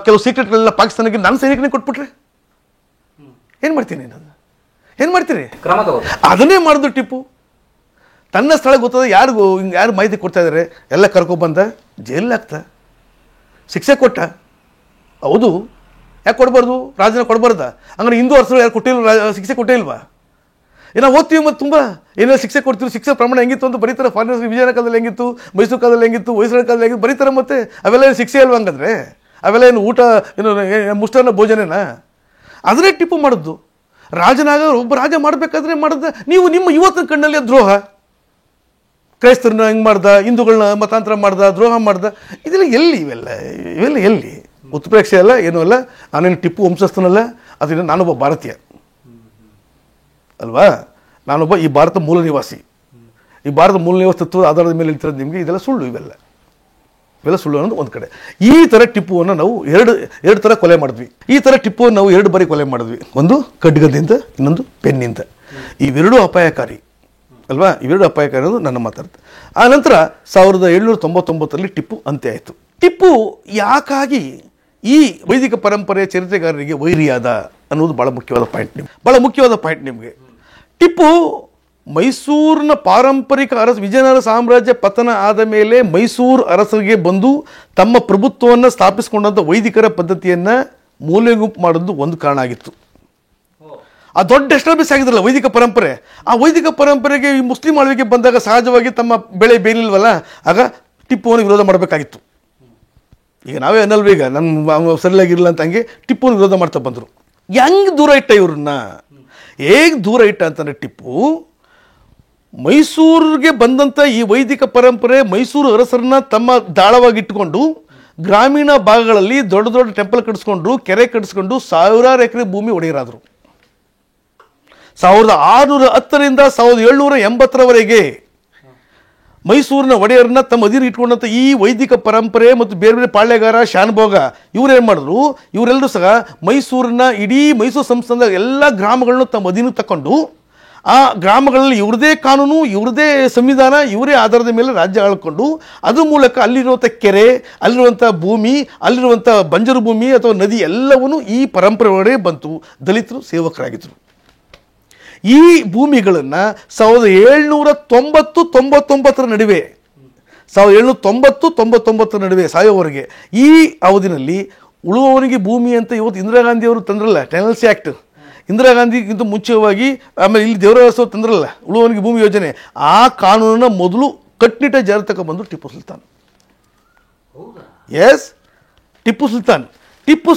ಕೆಲವು ಸೀಕ್ರೆಟ್ಗಳೆಲ್ಲ ಪಾಕಿಸ್ತಾನಕ್ಕೆ ನನ್ನ ಸೈನಿಕನಿಗೆ ಕೊಟ್ಬಿಟ್ರೆ ಏನು ಮಾಡ್ತೀನಿ? ಏನು ಮಾಡ್ತೀರಿ? ಅದನ್ನೇ ಮಾಡಿದ್ರು ಟಿಪ್ಪು. ತನ್ನ ಸ್ಥಳ ಗೊತ್ತದ, ಯಾರು ಮಾಹಿತಿ ಕೊಡ್ತಾ ಇದ್ದಾರೆ ಎಲ್ಲ ಕರ್ಕೊಬಂದ ಜೈಲಿಗೆ ಹಾಕ್ತ, ಶಿಕ್ಷೆ ಕೊಟ್ಟ. ಹೌದು, ಯಾಕೆ ಕೊಡಬಾರ್ದು? ರಾಜನ ಕೊಡಬಾರ್ದ? ಹಂಗಾರೆ ಹಿಂದೂ ಅರಸರು ಯಾರು ಕೊಟ್ಟಿಲ್ವ, ಶಿಕ್ಷೆ ಕೊಟ್ಟೇ ಇಲ್ವಾ? ಏನೋ ಓದ್ತೀವಿ ಮತ್ತು ತುಂಬ ಏನೋ ಶಿಕ್ಷೆ ಕೊಡ್ತೀವಿ, ಶಿಕ್ಷೆ ಪ್ರಮಾಣ ಹೆಂಗಿತ್ತು ಅಂತ ಬರೀತಾರೆ. ಫಾರಿನರ್ಸ್ ವಿಜಯನಗರ ಕಾಲದಲ್ಲಿ ಹೆಂಗಿತ್ತು, ಮೈಸೂರು ಕಾಲದಲ್ಲಿ ಹೆಂಗಿತ್ತು, ಹೊಯ್ಸಳ ಕಾಲದಲ್ಲಿ ಹೆಂಗಿತ್ತು ಬರೀತಾರೆ. ಮತ್ತೆ ಅವೆಲ್ಲ ಏನು ಶಿಕ್ಷೆ ಅಲ್ವಾ? ಹಂಗಂದ್ರೆ ಅವೆಲ್ಲ ಏನು ಊಟ ಏನು ಮುಷ್ಟಾನ್ನ ಭೋಜನೇನಾ? ಅದನ್ನೇ ಟಿಪ್ಪು ಮಾಡಿದ್ದು. ರಾಜನಾಗ ಒಬ್ಬ ರಾಜ ಮಾಡಬೇಕಾದ್ರೆ ಮಾಡಿದ ನೀವು ನಿಮ್ಮ ಇವತ್ತಿನ ಕಣ್ಣಲ್ಲಿ ದ್ರೋಹ. ಕ್ರೈಸ್ತರನ್ನ ಹಿಂಗೆ ಮಾಡ್ದ, ಹಿಂದೂಗಳನ್ನ ಮತಾಂತರ ಮಾಡ್ದ, ದ್ರೋಹ ಮಾಡ್ದ. ಇದೆಲ್ಲ ಎಲ್ಲಿ? ಇವೆಲ್ಲ ಎಲ್ಲಿ? ಉತ್ಪ್ರೇಕ್ಷೆ ಅಲ್ಲ, ಏನೂ ಅಲ್ಲ. ನಾನೇನು ಟಿಪ್ಪು ವಂಶಸ್ಥನಲ್ಲ. ಅದರಿಂದ ನಾನೊಬ್ಬ ಭಾರತೀಯ ಅಲ್ವಾ? ನಾನೊಬ್ಬ ಈ ಭಾರತ ಮೂಲ ನಿವಾಸಿ. ಈ ಭಾರತ ಮೂಲ ನಿವಾಸ ತತ್ವದ ಆಧಾರದ ಮೇಲೆ ಹೇಳ್ತಿರೋದು ನಿಮಗೆ. ಇದೆಲ್ಲ ಸುಳ್ಳು. ಇವೆಲ್ಲ ಸುಳ್ಳು ಅನ್ನೋದು ಒಂದು ಕಡೆ. ಈ ಥರ ಟಿಪ್ಪುವನ್ನು ನಾವು ಎರಡು ಥರ ಕೊಲೆ ಮಾಡಿದ್ವಿ. ಈ ಥರ ಟಿಪ್ಪುವನ್ನು ನಾವು 2 ಬಾರಿ ಕೊಲೆ ಮಾಡಿದ್ವಿ. ಒಂದು ಖಡ್ಗದಿಂದ, ಇನ್ನೊಂದು ಪೆನ್ನಿಂದ. ಇವೆರಡೂ ಅಪಾಯಕಾರಿ ಅಲ್ವಾ? ಇವೆರಡು ಅಪಾಯಕಾರಿ ಅನ್ನೋದು ನನ್ನ ಮಾತಾಡ್ತೆ. ಆ ನಂತರ 1799ರಲ್ಲಿ ಟಿಪ್ಪು ಅಂತ್ಯ ಆಯಿತು. ಟಿಪ್ಪು ಯಾಕಾಗಿ ಈ ವೈದಿಕ ಪರಂಪರೆಯ ಚರಿತ್ರೆಗಾರರಿಗೆ ವೈರಿಯಾದ ಅನ್ನೋದು ಭಾಳ ಮುಖ್ಯವಾದ ಪಾಯಿಂಟ್ ನಿಮಗೆ. ಟಿಪ್ಪು ಮೈಸೂರಿನ ಪಾರಂಪರಿಕ ವಿಜಯನಗರ ಸಾಮ್ರಾಜ್ಯ ಪತನ ಆದ ಮೇಲೆ ಮೈಸೂರು ಅರಸರಿಗೆ ಬಂದು ತಮ್ಮ ಪ್ರಭುತ್ವವನ್ನು ಸ್ಥಾಪಿಸಿಕೊಂಡಂಥ ವೈದಿಕರ ಪದ್ಧತಿಯನ್ನು ಮೂಲೆಗುಂಪು ಮಾಡೋದು ಒಂದು ಕಾರಣ ಆಗಿತ್ತು. ಆ ದೊಡ್ಡ ಎಸ್ಟಾಬ್ಲಿಷ್ ಆಗಿದ್ರಲ್ಲ ವೈದಿಕ ಪರಂಪರೆ. ಆ ವೈದಿಕ ಪರಂಪರೆಗೆ ಈ ಮುಸ್ಲಿಂ ಆಳ್ವಿಕೆ ಬಂದಾಗ ಸಹಜವಾಗಿ ತಮ್ಮ ಬೆಳೆ ಬೇಲಿಲ್ವಲ್ಲ, ಆಗ ಟಿಪ್ಪುವನ್ನು ವಿರೋಧ ಮಾಡಬೇಕಾಗಿತ್ತು. ಈಗ ನಾವೇ ಅನ್ನಲ್ವ, ಈಗ ನಮ್ಮ ಸರಿಯಾಗಿರಲಿಲ್ಲ ಅಂತ ಹಂಗೆ ಟಿಪ್ಪುವನ್ನು ವಿರೋಧ ಮಾಡ್ತಾ ಬಂದರು. ಹೆಂಗೆ ದೂರ ಇಟ್ಟ ಇವ್ರನ್ನ? ಹೇಗೆ ದೂರ ಇಟ್ಟ ಅಂತಂದರೆ, ಟಿಪ್ಪು ಮೈಸೂರಿಗೆ ಬಂದಂಥ ಈ ವೈದಿಕ ಪರಂಪರೆ ಮೈಸೂರು ಅರಸರನ್ನ ತಮ್ಮ ದಾಳವಾಗಿಟ್ಟುಕೊಂಡು ಗ್ರಾಮೀಣ ಭಾಗಗಳಲ್ಲಿ ದೊಡ್ಡ ದೊಡ್ಡ ಟೆಂಪಲ್ ಕಟ್ಟಿಸ್ಕೊಂಡ್ರು, ಕೆರೆ ಕಟ್ಟಿಸ್ಕೊಂಡು ಸಾವಿರಾರು ಎಕರೆ ಭೂಮಿ ಒಡೆಯರಾದರು. 1610ರಿಂದ 1780ರವರೆಗೆ ಮೈಸೂರಿನ ಒಡೆಯರನ್ನ ತಮ್ಮ ಅಧೀನ ಇಟ್ಕೊಂಡಂಥ ಈ ವೈದಿಕ ಪರಂಪರೆ ಮತ್ತು ಬೇರೆ ಬೇರೆ ಪಾಳ್ಯಗಾರ, ಶಾನುಭೋಗ ಇವರೇನು ಮಾಡಿದ್ರು? ಇವರೆಲ್ಲರೂ ಸಹ ಮೈಸೂರಿನ ಇಡೀ ಮೈಸೂರು ಸಂಸ್ಥಾನದ ಎಲ್ಲ ಗ್ರಾಮಗಳನ್ನು ತಮ್ಮ ಅಧೀನಕ್ಕೆ ತಗೊಂಡು ಆ ಗ್ರಾಮಗಳಲ್ಲಿ ಇವ್ರದೇ ಕಾನೂನು, ಇವ್ರದೇ ಸಂವಿಧಾನ, ಇವರೇ ಆಧಾರದ ಮೇಲೆ ರಾಜ್ಯ ಆಳ್ಕೊಂಡು ಅದ್ರ ಮೂಲಕ ಅಲ್ಲಿರುವಂಥ ಕೆರೆ, ಅಲ್ಲಿರುವಂಥ ಭೂಮಿ, ಅಲ್ಲಿರುವಂಥ ಬಂಜರು ಭೂಮಿ ಅಥವಾ ನದಿ ಎಲ್ಲವನ್ನೂ ಈ ಪರಂಪರೆ ಒಳಗಡೆ ಬಂತು. ದಲಿತರು ಸೇವಕರಾಗಿದ್ದರು. ಈ ಭೂಮಿಗಳನ್ನು 1790-99 ನಡುವೆ 1790-99 ನಡುವೆ ಸಾಯೋವರೆಗೆ ಈ ಅವಧಿನಲ್ಲಿ ಉಳುವವನಿಗೆ ಭೂಮಿ ಅಂತ ಇವತ್ತು ಇಂದಿರಾ ಗಾಂಧಿ ಅವರು ತಂದ್ರಲ್ಲ ಟೆನಲ್ಸಿ ಆ್ಯಕ್ಟ್, ಇಂದಿರಾ ಗಾಂಧಿಗಿಂತ ಮುಂಚಿತವಾಗಿ ಆಮೇಲೆ ಇಲ್ಲಿ ದೇವರಾಜ ತಂದ್ರಲ್ಲ ಉಳುವವನಿಗೆ ಭೂಮಿ ಯೋಜನೆ, ಆ ಕಾನೂನನ್ನು ಮೊದಲು ಕಟ್ಟುನಿಟ್ಟಾಗಿ ಜಾರಿ ತಗೊಂಡ್ಬಂದು ಟಿಪ್ಪು ಸುಲ್ತಾನ್. ಎಸ್, ಟಿಪ್ಪು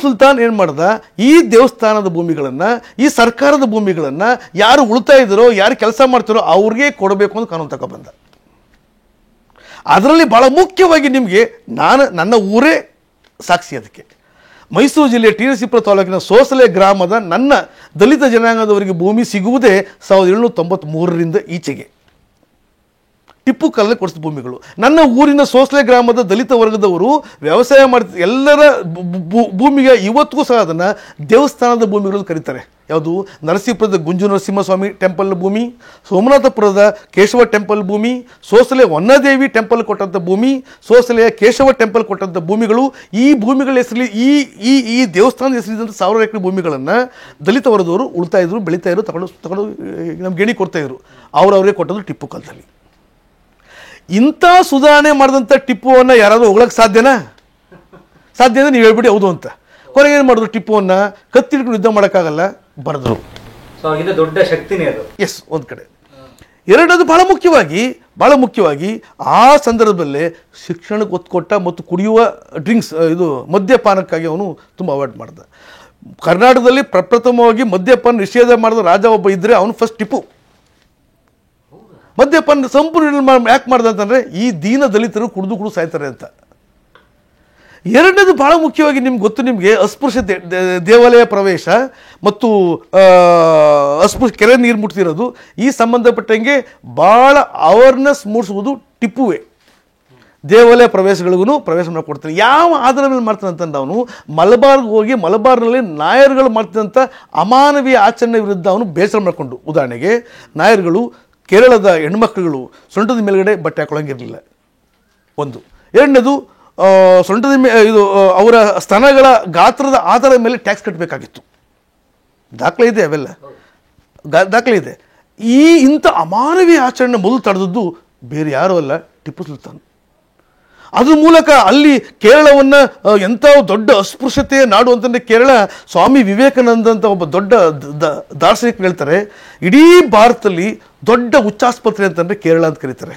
ಸುಲ್ತಾನ್ ಏನು ಮಾಡ್ದ? ಈ ದೇವಸ್ಥಾನದ ಭೂಮಿಗಳನ್ನು, ಈ ಸರ್ಕಾರದ ಭೂಮಿಗಳನ್ನು ಯಾರು ಉಳ್ತಾ ಇದ್ದಾರೋ, ಯಾರು ಕೆಲಸ ಮಾಡ್ತಾರೋ ಅವ್ರಿಗೆ ಕೊಡಬೇಕು ಅಂತ ಕಾನೂನು ತಗೊಬಂದ. ಅದರಲ್ಲಿ ಭಾಳ ಮುಖ್ಯವಾಗಿ ನಿಮಗೆ ನನ್ನ ಊರೇ ಸಾಕ್ಷಿ. ಅದಕ್ಕೆ ಮೈಸೂರು ಜಿಲ್ಲೆಯ ಟಿ ನರಸೀಪುರ ತಾಲೂಕಿನ ಸೋಸಲೆ ಗ್ರಾಮದ ನನ್ನ ದಲಿತ ಜನಾಂಗದವರಿಗೆ ಭೂಮಿ ಸಿಗುವುದೇ 1793ರಿಂದ ಈಚೆಗೆ. ಟಿಪ್ಪು ಕಾಲದಲ್ಲಿ ಕೊಡಿಸಿದ ಭೂಮಿಗಳು. ನನ್ನ ಊರಿನ ಸೋಸಲೆ ಗ್ರಾಮದ ದಲಿತ ವರ್ಗದವರು ವ್ಯವಸಾಯ ಮಾಡ್ತಿದ್ದ ಎಲ್ಲರ ಭೂಮಿಗೆ ಇವತ್ತಿಗೂ ಸಹ ಅದನ್ನು ದೇವಸ್ಥಾನದ ಭೂಮಿಗಳು ಕರೀತಾರೆ. ಯಾವುದು? ನರಸೀಪುರದ ಗುಂಜು ನರಸಿಂಹಸ್ವಾಮಿ ಟೆಂಪಲ್ ಭೂಮಿ, ಸೋಮನಾಥಪುರದ ಕೇಶವ ಟೆಂಪಲ್ ಭೂಮಿ, ಸೋಸಲೆ ವನ್ನದೇವಿ ಟೆಂಪಲ್ ಕೊಟ್ಟಂಥ ಭೂಮಿ, ಸೋಸಲೆಯ ಕೇಶವ ಟೆಂಪಲ್ ಕೊಟ್ಟಂಥ ಭೂಮಿಗಳು. ಈ ಭೂಮಿಗಳ ಹೆಸರಲ್ಲಿ ಈ ದೇವಸ್ಥಾನದ ಹೆಸರಿದ್ದಂಥ 1000 ಎಕರೆ ಭೂಮಿಗಳನ್ನು ದಲಿತ ವರ್ಗದವರು ಉಳ್ತಾ ಇದ್ರು, ಬೆಳೀತಾ ಇದ್ರು, ತಗೊಂಡು ನಮ್ಗೆ ಗಣಿ ಕೊಡ್ತಾಯಿದ್ರು. ಅವರವರೇ ಕೊಟ್ಟದ್ದು ಟಿಪ್ಪು ಕಾಲದಲ್ಲಿ. ಇಂಥ ಸುಧಾರಣೆ ಮಾಡಿದಂಥ ಟಿಪ್ಪುವನ್ನು ಯಾರಾದರೂ ಹೋಗ್ಲಕ್ಕೆ ಸಾಧ್ಯನಾ? ಸಾಧ್ಯ ಅಂದರೆ ನೀವು ಹೇಳ್ಬಿಡಿ ಹೌದು ಅಂತ. ಕೊನೆಗೆ ಏನು ಮಾಡಿದ್ರು? ಟಿಪ್ಪುವನ್ನು ಕತ್ತಿಡ್ಕೊಂಡು ಯುದ್ಧ ಮಾಡೋಕ್ಕಾಗಲ್ಲ, ಬರೆದ್ರು. ದೊಡ್ಡ ಶಕ್ತಿನೇ ಅದು. ಎಸ್, ಒಂದು ಕಡೆ. ಎರಡದು ಭಾಳ ಮುಖ್ಯವಾಗಿ ಆ ಸಂದರ್ಭದಲ್ಲೇ ಶಿಕ್ಷಣಕ್ಕೆ ಒತ್ತು ಕೊಟ್ಟ ಮತ್ತು ಕುಡಿಯುವ ಡ್ರಿಂಕ್ಸ್ ಮದ್ಯಪಾನಕ್ಕಾಗಿ ಅವನು ತುಂಬ ಅವಾಯ್ಡ್ ಮಾಡ್ದ. ಕರ್ನಾಟಕದಲ್ಲಿ ಪ್ರಪ್ರಥಮವಾಗಿ ಮದ್ಯಪಾನ ನಿಷೇಧ ಮಾಡಿದ ರಾಜ ಒಬ್ಬ ಇದ್ದರೆ ಅವನು ಫಸ್ಟ್ ಟಿಪ್ಪು. ಮದ್ಯಪಾನ ಸಂಪೂರ್ಣ ಯಾಕೆ ಮಾಡ್ದ ಅಂತಂದರೆ ಈ ದೀನ ದಲಿತರು ಕುಡಿದು ಸಾಯ್ತಾರೆ ಅಂತ. ಎರಡನೇದು ಭಾಳ ಮುಖ್ಯವಾಗಿ ನಿಮ್ಗೆ ಗೊತ್ತು, ನಿಮಗೆ ಅಸ್ಪೃಶ್ಯ ದೇವಾಲಯ ಪ್ರವೇಶ ಮತ್ತು ಅಸ್ಪೃಶ್ಯ ಕೆರೆ ನೀರು ಮುಟ್ತಿರೋದು ಈ ಸಂಬಂಧಪಟ್ಟಂಗೆ ಭಾಳ ಅವೇರ್ನೆಸ್ ಮೂಡಿಸುವುದು ಟಿಪ್ಪುವೇ. ದೇವಾಲಯ ಪ್ರವೇಶಗಳಿಗೂ ಪ್ರವೇಶ ಮಾಡಿಕೊಡ್ತಾನೆ. ಯಾವ ಆಧಾರದ ಮೇಲೆ ಮಾಡ್ತಾನೆ ಅಂತಂದ್ರೆ ಅವನು ಮಲಬಾರ್ಗೆ ಹೋಗಿ ಮಲಬಾರ್ನಲ್ಲಿ ನಾಯರ್ಗಳು ಮಾಡ್ತಿದ್ದಂಥ ಅಮಾನವೀಯ ಆಚರಣೆ ವಿರುದ್ಧ ಅವನು ಬೇಸರ ಮಾಡಿಕೊಂಡು, ಉದಾಹರಣೆಗೆ ನಾಯರ್ಗಳು ಕೇರಳದ ಹೆಣ್ಮಕ್ಳುಗಳು ಸೊಂಟದ ಮೇಲ್ಗಡೆ ಬಟ್ಟೆ ಹಾಕೊಳ್ಳೋಂಗಿರಲಿಲ್ಲ ಒಂದು. ಎರಡನೇದು ಸೊಂಟದ ಅವರ ಸ್ತನಗಳ ಗಾತ್ರದ ಆಧಾರದ ಮೇಲೆ ಟ್ಯಾಕ್ಸ್ ಕಟ್ಟಬೇಕಾಗಿತ್ತು. ದಾಖಲೆ ಇದೆ, ಅವೆಲ್ಲ ದಾಖಲೆ ಇದೆ. ಇಂಥ ಅಮಾನವೀಯ ಆಚರಣೆ ಮೊದಲು ತಡೆದದ್ದು ಬೇರೆ ಯಾರೂ ಅಲ್ಲ, ಟಿಪ್ಪು ಸುಲ್ತಾನ್. ಅದ್ರ ಮೂಲಕ ಅಲ್ಲಿ ಕೇರಳವನ್ನು ಎಂಥ ದೊಡ್ಡ ಅಸ್ಪೃಶ್ಯತೆಯ ನಾಡು ಅಂತಂದರೆ ಕೇರಳ. ಸ್ವಾಮಿ ವಿವೇಕಾನಂದ ಅಂತ ಒಬ್ಬ ದೊಡ್ಡ ದಾರ್ಶನಿಕರು ಹೇಳ್ತಾರೆ, ಇಡೀ ಭಾರತದಲ್ಲಿ ದೊಡ್ಡ ಹುಚ್ಚಾಸ್ಪತ್ರೆ ಅಂತಂದರೆ ಕೇರಳ ಅಂತ ಕರೀತಾರೆ.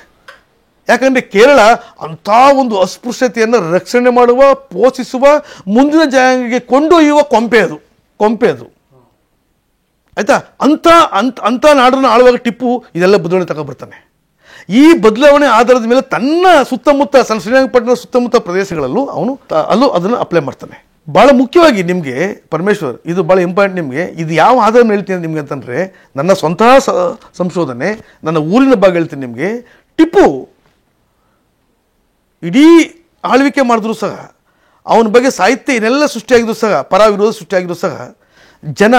ಯಾಕಂದರೆ ಕೇರಳ ಅಂಥ ಒಂದು ಅಸ್ಪೃಶ್ಯತೆಯನ್ನು ರಕ್ಷಣೆ ಮಾಡುವ, ಪೋಷಿಸುವ, ಮುಂದಿನ ಜನಾಂಗಕ್ಕೆ ಕೊಂಡೊಯ್ಯುವ ಕೊಂಪೆ ಅದು ಆಯಿತಾ. ಅಂಥ ನಾಡನ್ನು ಆಳುವಾಗ ಟಿಪ್ಪು ಇದೆಲ್ಲ ಬದಲಾವಣೆ ತಗೊಬರ್ತಾನೆ. ಈ ಬದಲಾವಣೆ ಆಧಾರದ ಮೇಲೆ ತನ್ನ ಸುತ್ತಮುತ್ತ ಶ್ರೀರಂಗಪಟ್ಟಣ ಸುತ್ತಮುತ್ತ ಪ್ರದೇಶಗಳಲ್ಲೂ ಅಲ್ಲೂ ಅದನ್ನು ಅಪ್ಲೈ ಮಾಡ್ತಾನೆ. ಭಾಳ ಮುಖ್ಯವಾಗಿ ನಿಮಗೆ ಪರಮೇಶ್ವರ್, ಇದು ಭಾಳ ಇಂಪಾರ್ಟೆಂಟ್. ನಿಮಗೆ ಇದು ಯಾವ ಆಧಾರ ಹೇಳ್ತೀನಿ ನಿಮಗೆ ಅಂತಂದರೆ, ನನ್ನ ಸ್ವಂತ ಸಂಶೋಧನೆ, ನನ್ನ ಊರಿನ ಭಾಗ ಹೇಳ್ತೀನಿ ನಿಮಗೆ. ಟಿಪ್ಪು ಇಡೀ ಆಳ್ವಿಕೆ ಮಾಡಿದ್ರು ಸಹ, ಅವನ ಬಗ್ಗೆ ಸಾಹಿತ್ಯ ಇದೆಲ್ಲ ಸೃಷ್ಟಿಯಾಗಿದ್ರು ಸಹ, ಪರ ವಿರೋಧ ಸೃಷ್ಟಿಯಾಗಿದ್ರು ಸಹ, ಜನ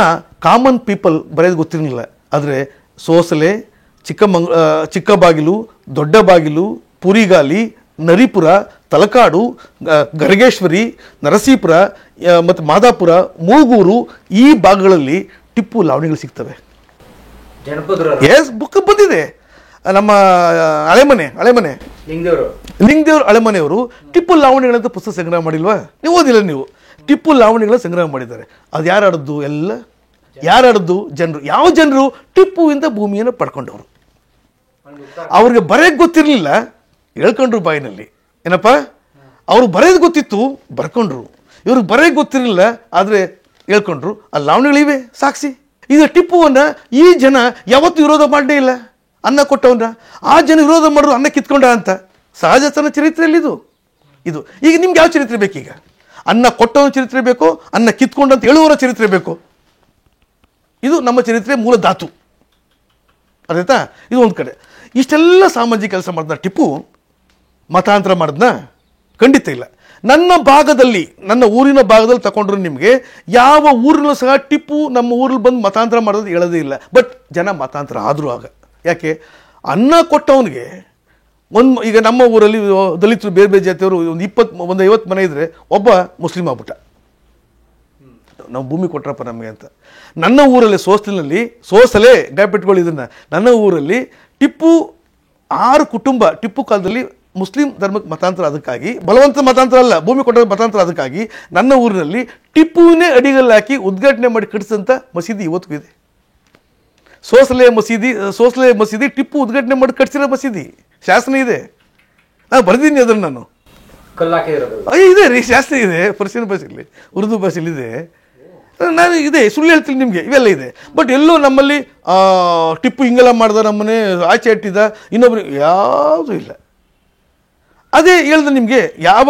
ಕಾಮನ್ ಪೀಪಲ್ ಬರೆಯೋದು ಗೊತ್ತಿರಲಿಲ್ಲ. ಆದರೆ ಸೋಸಲೆ, ಚಿಕ್ಕಬಾಗಿಲು, ದೊಡ್ಡ ಬಾಗಿಲು, ಪುರಿಗಾಲಿ, ನರಿಪುರ, ತಲಕಾಡು, ಗರಗೇಶ್ವರಿ, ನರಸೀಪುರ ಮತ್ತು ಮಾದಾಪುರ, ಮೂಗೂರು, ಈ ಭಾಗಗಳಲ್ಲಿ ಟಿಪ್ಪು ಲಾವಣಿಗಳು ಸಿಗ್ತವೆ. ಬುಕ್ ಬಂದಿದೆ. ನಮ್ಮ ಹಳೆಮನೆ ಲಿಂಗದೇವರು ಹಳೆಮನೆಯವರು ಟಿಪ್ಪು ಲಾವಣಿಗಳಂತ ಪುಸ್ತಕ ಸಂಗ್ರಹ ಮಾಡಿಲ್ವಾ? ನೀವು ಓದಿಲ್ಲ ನೀವು? ಟಿಪ್ಪು ಲಾವಣಿಗಳ ಸಂಗ್ರಹ ಮಾಡಿದ್ದಾರೆ. ಅದು ಯಾರಾಡದ್ದು? ಎಲ್ಲ ಯಾರಾಡದ್ದು? ಜನರು. ಯಾವ ಜನರು? ಟಿಪ್ಪುವಿಂದ ಭೂಮಿಯನ್ನು ಪಡ್ಕೊಂಡವರು. ಅವ್ರಿಗೆ ಬರೆಯಕ್ಕೆ ಗೊತ್ತಿರಲಿಲ್ಲ, ಹೇಳ್ಕೊಂಡ್ರು ಬಾಯಿನಲ್ಲಿ. ಏನಪ್ಪ, ಅವ್ರು ಬರೆಯೋದು ಗೊತ್ತಿತ್ತು, ಬರ್ಕೊಂಡ್ರು. ಇವ್ರಿಗೆ ಬರೆಯಕ್ಕೆ ಗೊತ್ತಿರಲಿಲ್ಲ, ಆದರೆ ಹೇಳ್ಕೊಂಡ್ರು. ಆ ಲಾವಣಿಗಳಿವೆ ಸಾಕ್ಷಿ. ಈಗ ಟಿಪ್ಪುವನ್ನ ಈ ಜನ ಯಾವತ್ತೂ ವಿರೋಧ ಮಾಡಲೇ ಇಲ್ಲ. ಅನ್ನ ಕೊಟ್ಟವನ್ನ ಆ ಜನ ವಿರೋಧ ಮಾಡಿದ್ರು, ಅನ್ನ ಕಿತ್ಕೊಂಡ ಅಂತ. ಸಹಜತನ ಚರಿತ್ರೆಯಲ್ಲಿ ಇದು. ಈಗ ನಿಮ್ಗೆ ಯಾವ ಚರಿತ್ರೆ ಬೇಕೀಗ? ಅನ್ನ ಕೊಟ್ಟವನ ಚರಿತ್ರೆ ಬೇಕೋ, ಅನ್ನ ಕಿತ್ಕೊಂಡ ಅಂತ ಹೇಳುವವರ ಚರಿತ್ರೆ ಬೇಕೋ? ಇದು ನಮ್ಮ ಚರಿತ್ರೆ ಮೂಲ ಧಾತು. ಅದಾಯ್ತಾ? ಇದು ಒಂದು ಕಡೆ. ಇಷ್ಟೆಲ್ಲ ಸಾಮಾಜಿಕ ಕೆಲಸ ಮಾಡಿದ್ನ ಟಿಪ್ಪು. ಮತಾಂತರ ಮಾಡಿದ್ನ? ಖಂಡಿತ ಇಲ್ಲ. ನನ್ನ ಭಾಗದಲ್ಲಿ, ನನ್ನ ಊರಿನ ಭಾಗದಲ್ಲಿ ತಗೊಂಡ್ರು ನಿಮಗೆ ಯಾವ ಊರಿನಲ್ಲೂ ಸಹ ಟಿಪ್ಪು ನಮ್ಮ ಊರಲ್ಲಿ ಬಂದು ಮತಾಂತರ ಮಾಡೋದು ಹೇಳೋದೇ ಇಲ್ಲ. ಬಟ್ ಜನ ಮತಾಂತರ ಆದರೂ ಆಗ. ಯಾಕೆ? ಅನ್ನ ಕೊಟ್ಟವನಿಗೆ ಈಗ ನಮ್ಮ ಊರಲ್ಲಿ ದಲಿತರು, ಬೇರೆ ಬೇರೆ ಜಾತಿಯವರು ಒಂದು 50 ಮನೆ ಇದ್ದರೆ ಒಬ್ಬ ಮುಸ್ಲಿಂ ಆಗ್ಬಿಟ್ಟ. ನಾವು ಭೂಮಿ ಕೊಟ್ರಪ್ಪ ನಮಗೆ ಅಂತ. ನನ್ನ ಊರಲ್ಲಿ ಸೋಸಲೆ ಜ್ಞಾಪಿಟ್ಕೊಳ್ಳಿ ಇದನ್ನು. ನನ್ನ ಊರಲ್ಲಿ ಟಿಪ್ಪು 6 ಕುಟುಂಬ ಟಿಪ್ಪು ಕಾಲದಲ್ಲಿ ಮುಸ್ಲಿಂ ಧರ್ಮಕ್ಕೆ ಮತಾಂತರ, ಅದಕ್ಕಾಗಿ ಬಲವಂತ ಮತಾಂತರ ಅಲ್ಲ, ಭೂಮಿ ಕೊಟ್ಟ ಮತಾಂತರ. ಅದಕ್ಕಾಗಿ ನನ್ನ ಊರಿನಲ್ಲಿ ಟಿಪ್ಪುವಿನೇ ಅಡಿಗಲ್ಲು ಹಾಕಿ ಉದ್ಘಾಟನೆ ಮಾಡಿ ಕಟ್ಟಿಸಿದಂಥ ಮಸೀದಿ ಇವತ್ತಿಗೂ ಇದೆ. ಸೋಸಲೆ ಮಸೀದಿ ಟಿಪ್ಪು ಉದ್ಘಾಟನೆ ಮಾಡಿ ಕಟ್ಟಿಸಿರೋ ಮಸೀದಿ. ಶಾಸನ ಇದೆ, ನಾನು ಬರೆದೀನಿ ಅದನ್ನು. ನಾನು ಇದೆ ರೀ, ಶಾಸನ ಇದೆ, ಪರ್ಷಿಯನ್ ಭಾಷೆಯಲ್ಲಿ, ಉರ್ದು ಭಾಷೆಯಲ್ಲಿ ಇದೆ. ನಾನು ಇದೆ, ಸುಳ್ಳು ಹೇಳ್ತೀನಿ ನಿಮಗೆ, ಇವೆಲ್ಲ ಇದೆ. ಬಟ್ ಎಲ್ಲೋ ನಮ್ಮಲ್ಲಿ ಟಿಪ್ಪು ಹಿಂಗೆಲ್ಲ ಮಾಡ್ದ, ನಮ್ಮನೆ ಆಚೆ ಇಟ್ಟಿದ್ದ, ಇನ್ನೊಬ್ರು ಯಾವುದೂ ಇಲ್ಲ. ಅದೇ ಹೇಳ್ದೆ ನಿಮಗೆ, ಯಾವ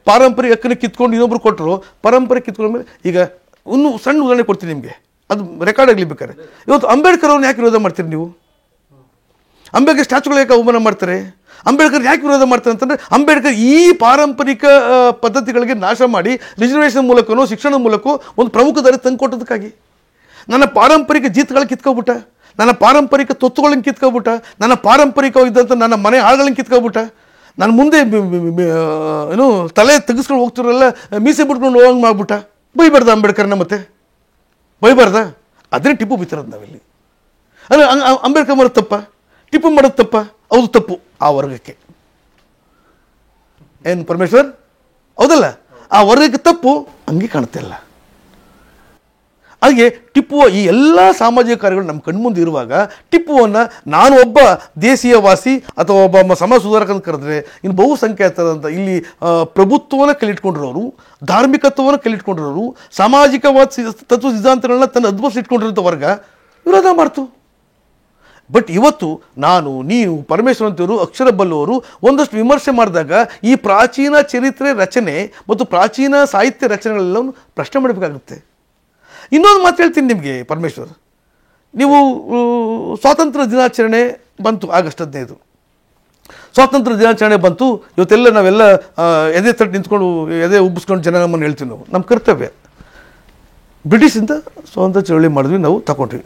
ಪಾರಂಪರಿಕ ಹಕ್ಕನ್ನು ಕಿತ್ಕೊಂಡು ಇನ್ನೊಬ್ರು ಕೊಟ್ಟರು, ಪರಂಪರೆ ಕಿತ್ಕೊಂಡ್ಮೇಲೆ. ಈಗ ಇನ್ನೂ ಸಣ್ಣ ಉದಾಹರಣೆ ಕೊಡ್ತೀನಿ ನಿಮಗೆ, ಅದು ರೆಕಾರ್ಡ್ ಆಗಲಿ ಬೇಕಾದ್ರೆ. ಇವತ್ತು ಅಂಬೇಡ್ಕರ್ ಅವ್ರನ್ನ ಯಾಕೆ ವಿರೋಧ ಮಾಡ್ತೀರಿ ನೀವು? ಅಂಬೇಡ್ಕರ್ ಸ್ಟ್ಯಾಚುಗಳು ಯಾಕೆ ಅವಮಾನ ಮಾಡ್ತಾರೆ? ಅಂಬೇಡ್ಕರ್ ಯಾಕೆ ವಿರೋಧ ಮಾಡ್ತಾರೆ ಅಂತಂದರೆ, ಅಂಬೇಡ್ಕರ್ ಈ ಪಾರಂಪರಿಕ ಪದ್ಧತಿಗಳಿಗೆ ನಾಶ ಮಾಡಿ ರಿಸರ್ವೇಷನ್ ಮೂಲಕನೋ ಶಿಕ್ಷಣದ ಮೂಲಕ ಒಂದು ಪ್ರಮುಖ ದಾರಿ ತಂದು ಕೊಟ್ಟೋದಕ್ಕಾಗಿ. ನನ್ನ ಪಾರಂಪರಿಕ ಜೀತಗಳನ್ನ ಕಿತ್ಕೊಬಿಟ್ಟ, ನನ್ನ ಪಾರಂಪರಿಕ ತೊತ್ತುಗಳನ್ನ ಕಿತ್ಕೊಬಿಟ್ಟ, ನನ್ನ ಪಾರಂಪರಿಕವಾಗಿದ್ದಂಥ ನನ್ನ ಮನೆ ಆಳುಗಳನ್ನ ಕಿತ್ಕೊಬಿಟ್ಟ. ನನ್ನ ಮುಂದೆ ತಲೆ ತೆಗೆಸ್ಕೊಂಡು ಹೋಗ್ತಿರಲ್ಲ, ಮೀಸೆ ಬಿಟ್ಕೊಂಡು ಹೋಗಂಗೆ ಮಾಡ್ಬಿಟ್ಟ. ಬೈಬಾರ್ದ ಅಂಬೇಡ್ಕರ್ನ? ಮತ್ತೆ ಬೈಬಾರ್ದ? ಅದನ್ನೇ ಟಿಪ್ಪು ಬಿತ್ತಿರೋದು ನಾವಿಲ್ಲಿ. ಅಂದರೆ ಅಂಬೇಡ್ಕರ್ ಮಾಡೋದು ತಪ್ಪ, ಟಿಪ್ಪು ಮಾಡೋದು ತಪ್ಪ? ಹೌದು, ತಪ್ಪು. ಆ ವರ್ಗಕ್ಕೆ ಏನು ಪರಮೇಶ್ವರ್? ಹೌದಲ್ಲ? ಆ ವರ್ಗಕ್ಕೆ ತಪ್ಪು ಹಂಗೆ ಕಾಣುತ್ತೆ ಅಲ್ಲ. ಹಾಗೆ ಟಿಪ್ಪುವ ಈ ಎಲ್ಲ ಸಾಮಾಜಿಕ ಕಾರ್ಯಗಳು ನಮ್ಮ ಕಣ್ಮುಂದೆ ಇರುವಾಗ ಟಿಪ್ಪುವನ್ನು ನಾನು ಒಬ್ಬ ದೇಶೀಯವಾಸಿ ಅಥವಾ ಒಬ್ಬ ಸಮಾಜ ಸುಧಾರಕ ಅಂತ ಕರೆದ್ರೆ, ಇನ್ನು ಬಹುಸಂಖ್ಯಾತರಂತ ಇಲ್ಲಿ ಪ್ರಭುತ್ವವನ್ನು ಕಲಿಟ್ಕೊಂಡಿರೋರು, ಧಾರ್ಮಿಕತ್ವವನ್ನು ಕಲಿಟ್ಕೊಂಡಿರೋರು, ಸಾಮಾಜಿಕವಾದ ತತ್ವ ಸಿದ್ಧಾಂತಗಳನ್ನ ತನ್ನ ಅದ್ಭುತ ಇಟ್ಕೊಂಡಿರೋಂಥ ವರ್ಗ ವಿರೋಧ ಮಾಡ್ತು. ಬಟ್ ಇವತ್ತು ನಾನು, ನೀವು, ಪರಮೇಶ್ವರಂತವರು, ಅಕ್ಷರ ಬಲ್ಲವರು ಒಂದಷ್ಟು ವಿಮರ್ಶೆ ಮಾಡಿದಾಗ ಈ ಪ್ರಾಚೀನ ಚರಿತ್ರೆ ರಚನೆ ಮತ್ತು ಪ್ರಾಚೀನ ಸಾಹಿತ್ಯ ರಚನೆಗಳೆಲ್ಲವನ್ನು ಪ್ರಶ್ನೆ ಮಾಡಬೇಕಾಗುತ್ತೆ. ಇನ್ನೊಂದು ಮಾತು ಹೇಳ್ತೀನಿ ನಿಮಗೆ ಪರಮೇಶ್ವರ್, ನೀವು ಸ್ವಾತಂತ್ರ್ಯ ದಿನಾಚರಣೆ ಬಂತು, ಆಗಸ್ಟ್ 15. ಸ್ವಾತಂತ್ರ್ಯ ದಿನಾಚರಣೆ ಬಂತು. ಇವತ್ತೆಲ್ಲ ನಾವೆಲ್ಲ ಎದೆ ತಟ್ಟು ನಿಂತ್ಕೊಂಡು ಎದೆ ಉಬ್ಬಿಸ್ಕೊಂಡು ಜನ ನಮ್ಮನ್ನು ಹೇಳ್ತೀವಿ. ನಾವು ನಮ್ಮ ಕರ್ತವ್ಯ. ಬ್ರಿಟಿಷಿಂದ ಸ್ವಾತಂತ್ರ್ಯ ಚಳವಳಿ ಮಾಡಿದ್ವಿ, ನಾವು ತಗೊಂಡ್ವಿ.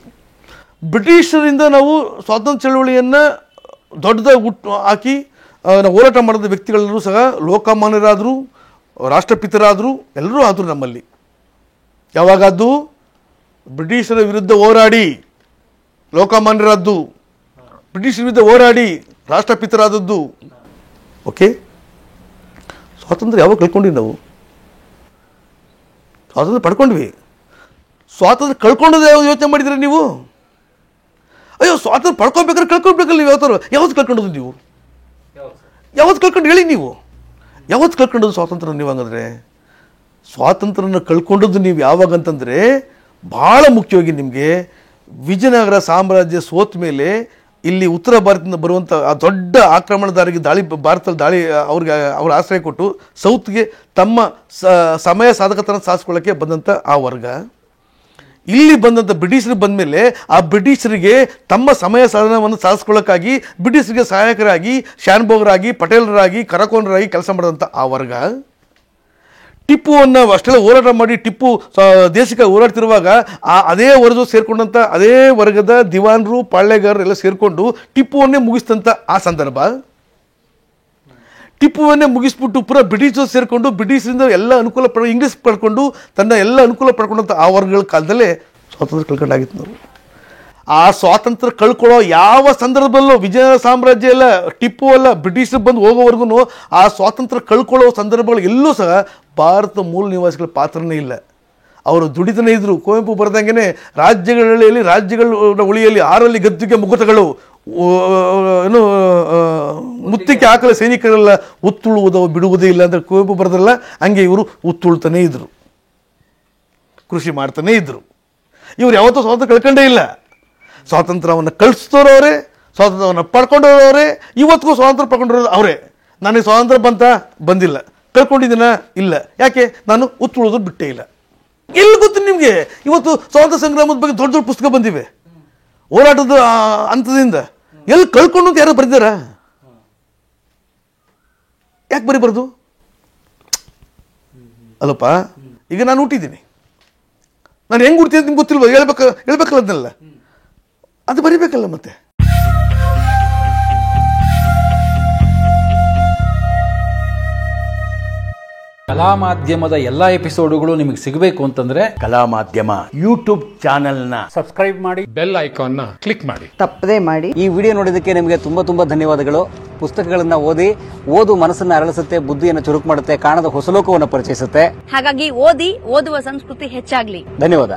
ಬ್ರಿಟಿಷರಿಂದ ನಾವು ಸ್ವಾತಂತ್ರ್ಯ ಚಳವಳಿಯನ್ನು ದೊಡ್ಡದಾಗಿ ಹಾಕಿ ನಾವು ಹೋರಾಟ ಮಾಡಿದ ವ್ಯಕ್ತಿಗಳೆಲ್ಲರೂ ಸಹ ಲೋಕಮಾನ್ಯರಾದರು, ರಾಷ್ಟ್ರಪಿತರಾದರು, ಎಲ್ಲರೂ ಆದರು ನಮ್ಮಲ್ಲಿ. ಯಾವಾಗದ್ದು? ಬ್ರಿಟಿಷರ ವಿರುದ್ಧ ಹೋರಾಡಿ ಲೋಕಮಾನ್ಯರಾದ್ದು, ಬ್ರಿಟಿಷರ ವಿರುದ್ಧ ಹೋರಾಡಿ ರಾಷ್ಟ್ರಪಿತರಾದದ್ದು. ಓಕೆ, ಸ್ವಾತಂತ್ರ್ಯ ಯಾವಾಗ ಕಳ್ಕೊಂಡ್ವಿ ನಾವು? ಸ್ವಾತಂತ್ರ್ಯ ಪಡ್ಕೊಂಡ್ವಿ. ಸ್ವಾತಂತ್ರ್ಯ ಕಳ್ಕೊಂಡದ್ದು ಯಾವಾಗ ಯೋಚನೆ ಮಾಡಿದ್ರೆ ನೀವು? ಅಯ್ಯೋ, ಸ್ವಾತಂತ್ರ್ಯ ಪಡ್ಕೊಬೇಕಾದ್ರೆ ಕಳ್ಕೊಳ್ಬೇಕಲ್ಲ ನೀವು. ಯಾವತ್ತು ಕಳ್ಕೊಂಡದ್ದು ನೀವು? ಯಾವತ್ತು ಕಳ್ಕೊಂಡು ಹೇಳಿ ನೀವು? ಯಾವತ್ತು ಕಳ್ಕೊಂಡದ್ದು ಸ್ವಾತಂತ್ರ್ಯ ನೀವು? ಹಂಗಂದ್ರೆ ಸ್ವಾತಂತ್ರ್ಯನ ಕಳ್ಕೊಂಡದ್ದು ನೀವು ಯಾವಾಗ ಅಂತಂದರೆ, ಭಾಳ ಮುಖ್ಯವಾಗಿ ನಿಮಗೆ ವಿಜಯನಗರ ಸಾಮ್ರಾಜ್ಯ ಸೋತ ಮೇಲೆ ಇಲ್ಲಿ ಉತ್ತರ ಭಾರತದಿಂದ ಬರುವಂಥ ಆ ದೊಡ್ಡ ಆಕ್ರಮಣದಾರಿಗೆ ಭಾರತದಲ್ಲಿ ಅವ್ರಿಗೆ ಆಶ್ರಯ ಕೊಟ್ಟು ಸೌತ್ಗೆ ತಮ್ಮ ಸಮಯ ಸಾಧಕತನ ಸಾಧಿಸ್ಕೊಳ್ಳೋಕ್ಕೆ ಬಂದಂಥ ಆ ವರ್ಗ, ಇಲ್ಲಿ ಬಂದಂಥ ಬ್ರಿಟಿಷರು ಬಂದ ಮೇಲೆ ಆ ಬ್ರಿಟಿಷರಿಗೆ ತಮ್ಮ ಸಮಯ ಸಾಧನವನ್ನು ಸಾಧಿಸ್ಕೊಳ್ಳೋಕ್ಕಾಗಿ ಬ್ರಿಟಿಷರಿಗೆ ಸಹಾಯಕರಾಗಿ ಶಾನ್ಭೋಗರಾಗಿ, ಪಟೇಲರಾಗಿ, ಕರಕೋನರಾಗಿ ಕೆಲಸ ಮಾಡಿದಂಥ ಆ ವರ್ಗ, ಟಿಪ್ಪುವನ್ನು ಅಷ್ಟೆಲ್ಲ ಹೋರಾಟ ಮಾಡಿ ಟಿಪ್ಪು ದೇಶಕ್ಕೆ ಹೋರಾಡ್ತಿರುವಾಗ ಅದೇ ವರ್ಗ ಸೇರಿಕೊಂಡಂಥ ಅದೇ ವರ್ಗದ ದಿವಾನರು, ಪಾಳ್ಯಗಾರರು ಎಲ್ಲ ಸೇರಿಕೊಂಡು ಟಿಪ್ಪುವನ್ನೇ ಮುಗಿಸಿದಂಥ ಆ ಸಂದರ್ಭ, ಟಿಪ್ಪುವನ್ನೇ ಮುಗಿಸ್ಬಿಟ್ಟು ಪುರ ಬ್ರಿಟಿಷರು ಸೇರಿಕೊಂಡು ಬ್ರಿಟಿಷರಿಂದ ಎಲ್ಲ ಅನುಕೂಲ ಇಂಗ್ಲೀಷ್ ಪಡ್ಕೊಂಡು ತನ್ನ ಎಲ್ಲ ಅನುಕೂಲ ಪಡ್ಕೊಂಡಂಥ ಆ ವರ್ಗಗಳ ಕಾಲದಲ್ಲೇ ಸ್ವಾತಂತ್ರ್ಯ ಕಳ್ಕೊಂಡಾಗಿತ್ತು ನಾವು. ಆ ಸ್ವಾತಂತ್ರ್ಯ ಕಳ್ಕೊಳ್ಳೋ ಯಾವ ಸಂದರ್ಭದಲ್ಲೂ ವಿಜಯನಗರ ಸಾಮ್ರಾಜ್ಯ ಎಲ್ಲ, ಟಿಪ್ಪು ಅಲ್ಲ, ಬ್ರಿಟಿಷರು ಬಂದು ಹೋಗೋವರೆಗೂ ಆ ಸ್ವಾತಂತ್ರ್ಯ ಕಳ್ಕೊಳ್ಳೋ ಸಂದರ್ಭಗಳು ಎಲ್ಲೂ ಸಹ ಭಾರತದ ಮೂಲ ನಿವಾಸಿಗಳ ಪಾತ್ರನೇ ಇಲ್ಲ. ಅವರು ದುಡಿತನೇ ಇದ್ದರು. ಕುವೆಂಪು ಬರೆದಂಗೆ ರಾಜ್ಯಗಳ ಉಳಿಯಲ್ಲಿ 6 ಗದ್ದುಗೆ ಮುಗುತಗಳು, ಏನು ಮುತ್ತಿಗೆ ಹಾಕಲ ಸೈನಿಕರೆಲ್ಲ ಉತ್ತುಳುವುದವು ಬಿಡುವುದೇ ಇಲ್ಲ ಅಂತ ಕುವೆಂಪು ಬರೆದ್ರಲ್ಲ, ಹಂಗೆ ಇವರು ಉತ್ತುಳ್ತಾನೇ ಇದ್ದರು, ಕೃಷಿ ಮಾಡ್ತಾನೇ ಇದ್ದರು. ಇವ್ರು ಯಾವತ್ತೂ ಸ್ವಾತಂತ್ರ್ಯ ಕಳ್ಕೊಂಡೇ ಇಲ್ಲ. ಸ್ವಾತಂತ್ರ್ಯವನ್ನು ಕಳಿಸ್ತೋರವರೇ, ಸ್ವಾತಂತ್ರ್ಯವನ್ನು ಪಡ್ಕೊಂಡವರವರೇ, ಇವತ್ತಿಗೂ ಸ್ವಾತಂತ್ರ್ಯ ಪಡ್ಕೊಂಡಿರೋರು ಅವರೇ. ನನಗೆ ಸ್ವಾತಂತ್ರ್ಯ ಬಂದಿಲ್ಲ, ಕಳ್ಕೊಂಡಿದ್ದೀನ ಇಲ್ಲ. ಯಾಕೆ? ನಾನು ಉತ್ತುಳೋದು ಬಿಟ್ಟೇ ಇಲ್ಲ. ಎಲ್ಲಿ ಗೊತ್ತು ನಿಮಗೆ? ಇವತ್ತು ಸ್ವಾತಂತ್ರ್ಯ ಸಂಗ್ರಾಮದ ಬಗ್ಗೆ ದೊಡ್ಡ ದೊಡ್ಡ ಪುಸ್ತಕ ಬಂದಿವೆ, ಹೋರಾಟದ ಹಂತದಿಂದ. ಎಲ್ಲಿ ಕಳ್ಕೊಂಡು ಅಂತ ಯಾರು ಬರೆದಿದ್ದಾರ? ಯಾಕೆ ಬರೀಬಾರ್ದು ಅಲ್ಲಪ್ಪ? ಈಗ ನಾನು ಹುಟ್ಟಿದ್ದೀನಿ, ನಾನು ಹೆಂಗೆ ಹುಡ್ತೀನಿ ಅಂತ ನಿಮ್ಗೆ ಗೊತ್ತಿಲ್ವ? ಹೇಳ್ಬೇಕಲ್ಲ ಅದನ್ನೆಲ್ಲ, ಅದು ಬರೀಬೇಕಲ್ಲ. ಮತ್ತೆ ಕಲಾ ಮಾಧ್ಯಮದ ಎಲ್ಲಾ ಎಪಿಸೋಡುಗಳು ನಿಮಗೆ ಸಿಗಬೇಕು ಅಂತಂದ್ರೆ ಕಲಾ ಮಾಧ್ಯಮ ಯೂಟ್ಯೂಬ್ ಚಾನೆಲ್ನ ಸಬ್ಸ್ಕ್ರೈಬ್ ಮಾಡಿ, ಬೆಲ್ ಐಕಾನ್ನ ಕ್ಲಿಕ್ ಮಾಡಿ, ತಪ್ಪದೇ ಮಾಡಿ. ಈ ವಿಡಿಯೋ ನೋಡಿದ್ದಕ್ಕೆ ನಿಮಗೆ ತುಂಬಾ ಧನ್ಯವಾದಗಳು. ಪುಸ್ತಕಗಳನ್ನ ಓದು ಮನಸ್ಸನ್ನ ಅರಳಿಸುತ್ತೆ, ಬುದ್ಧಿಯನ್ನು ಚುರುಕು ಮಾಡುತ್ತೆ, ಕಾಣದ ಹೊಸಲೋಕವನ್ನು ಪರಿಚಯಿಸುತ್ತೆ. ಹಾಗಾಗಿ ಓದುವ ಸಂಸ್ಕೃತಿ ಹೆಚ್ಚಾಗ್ಲಿ. ಧನ್ಯವಾದ.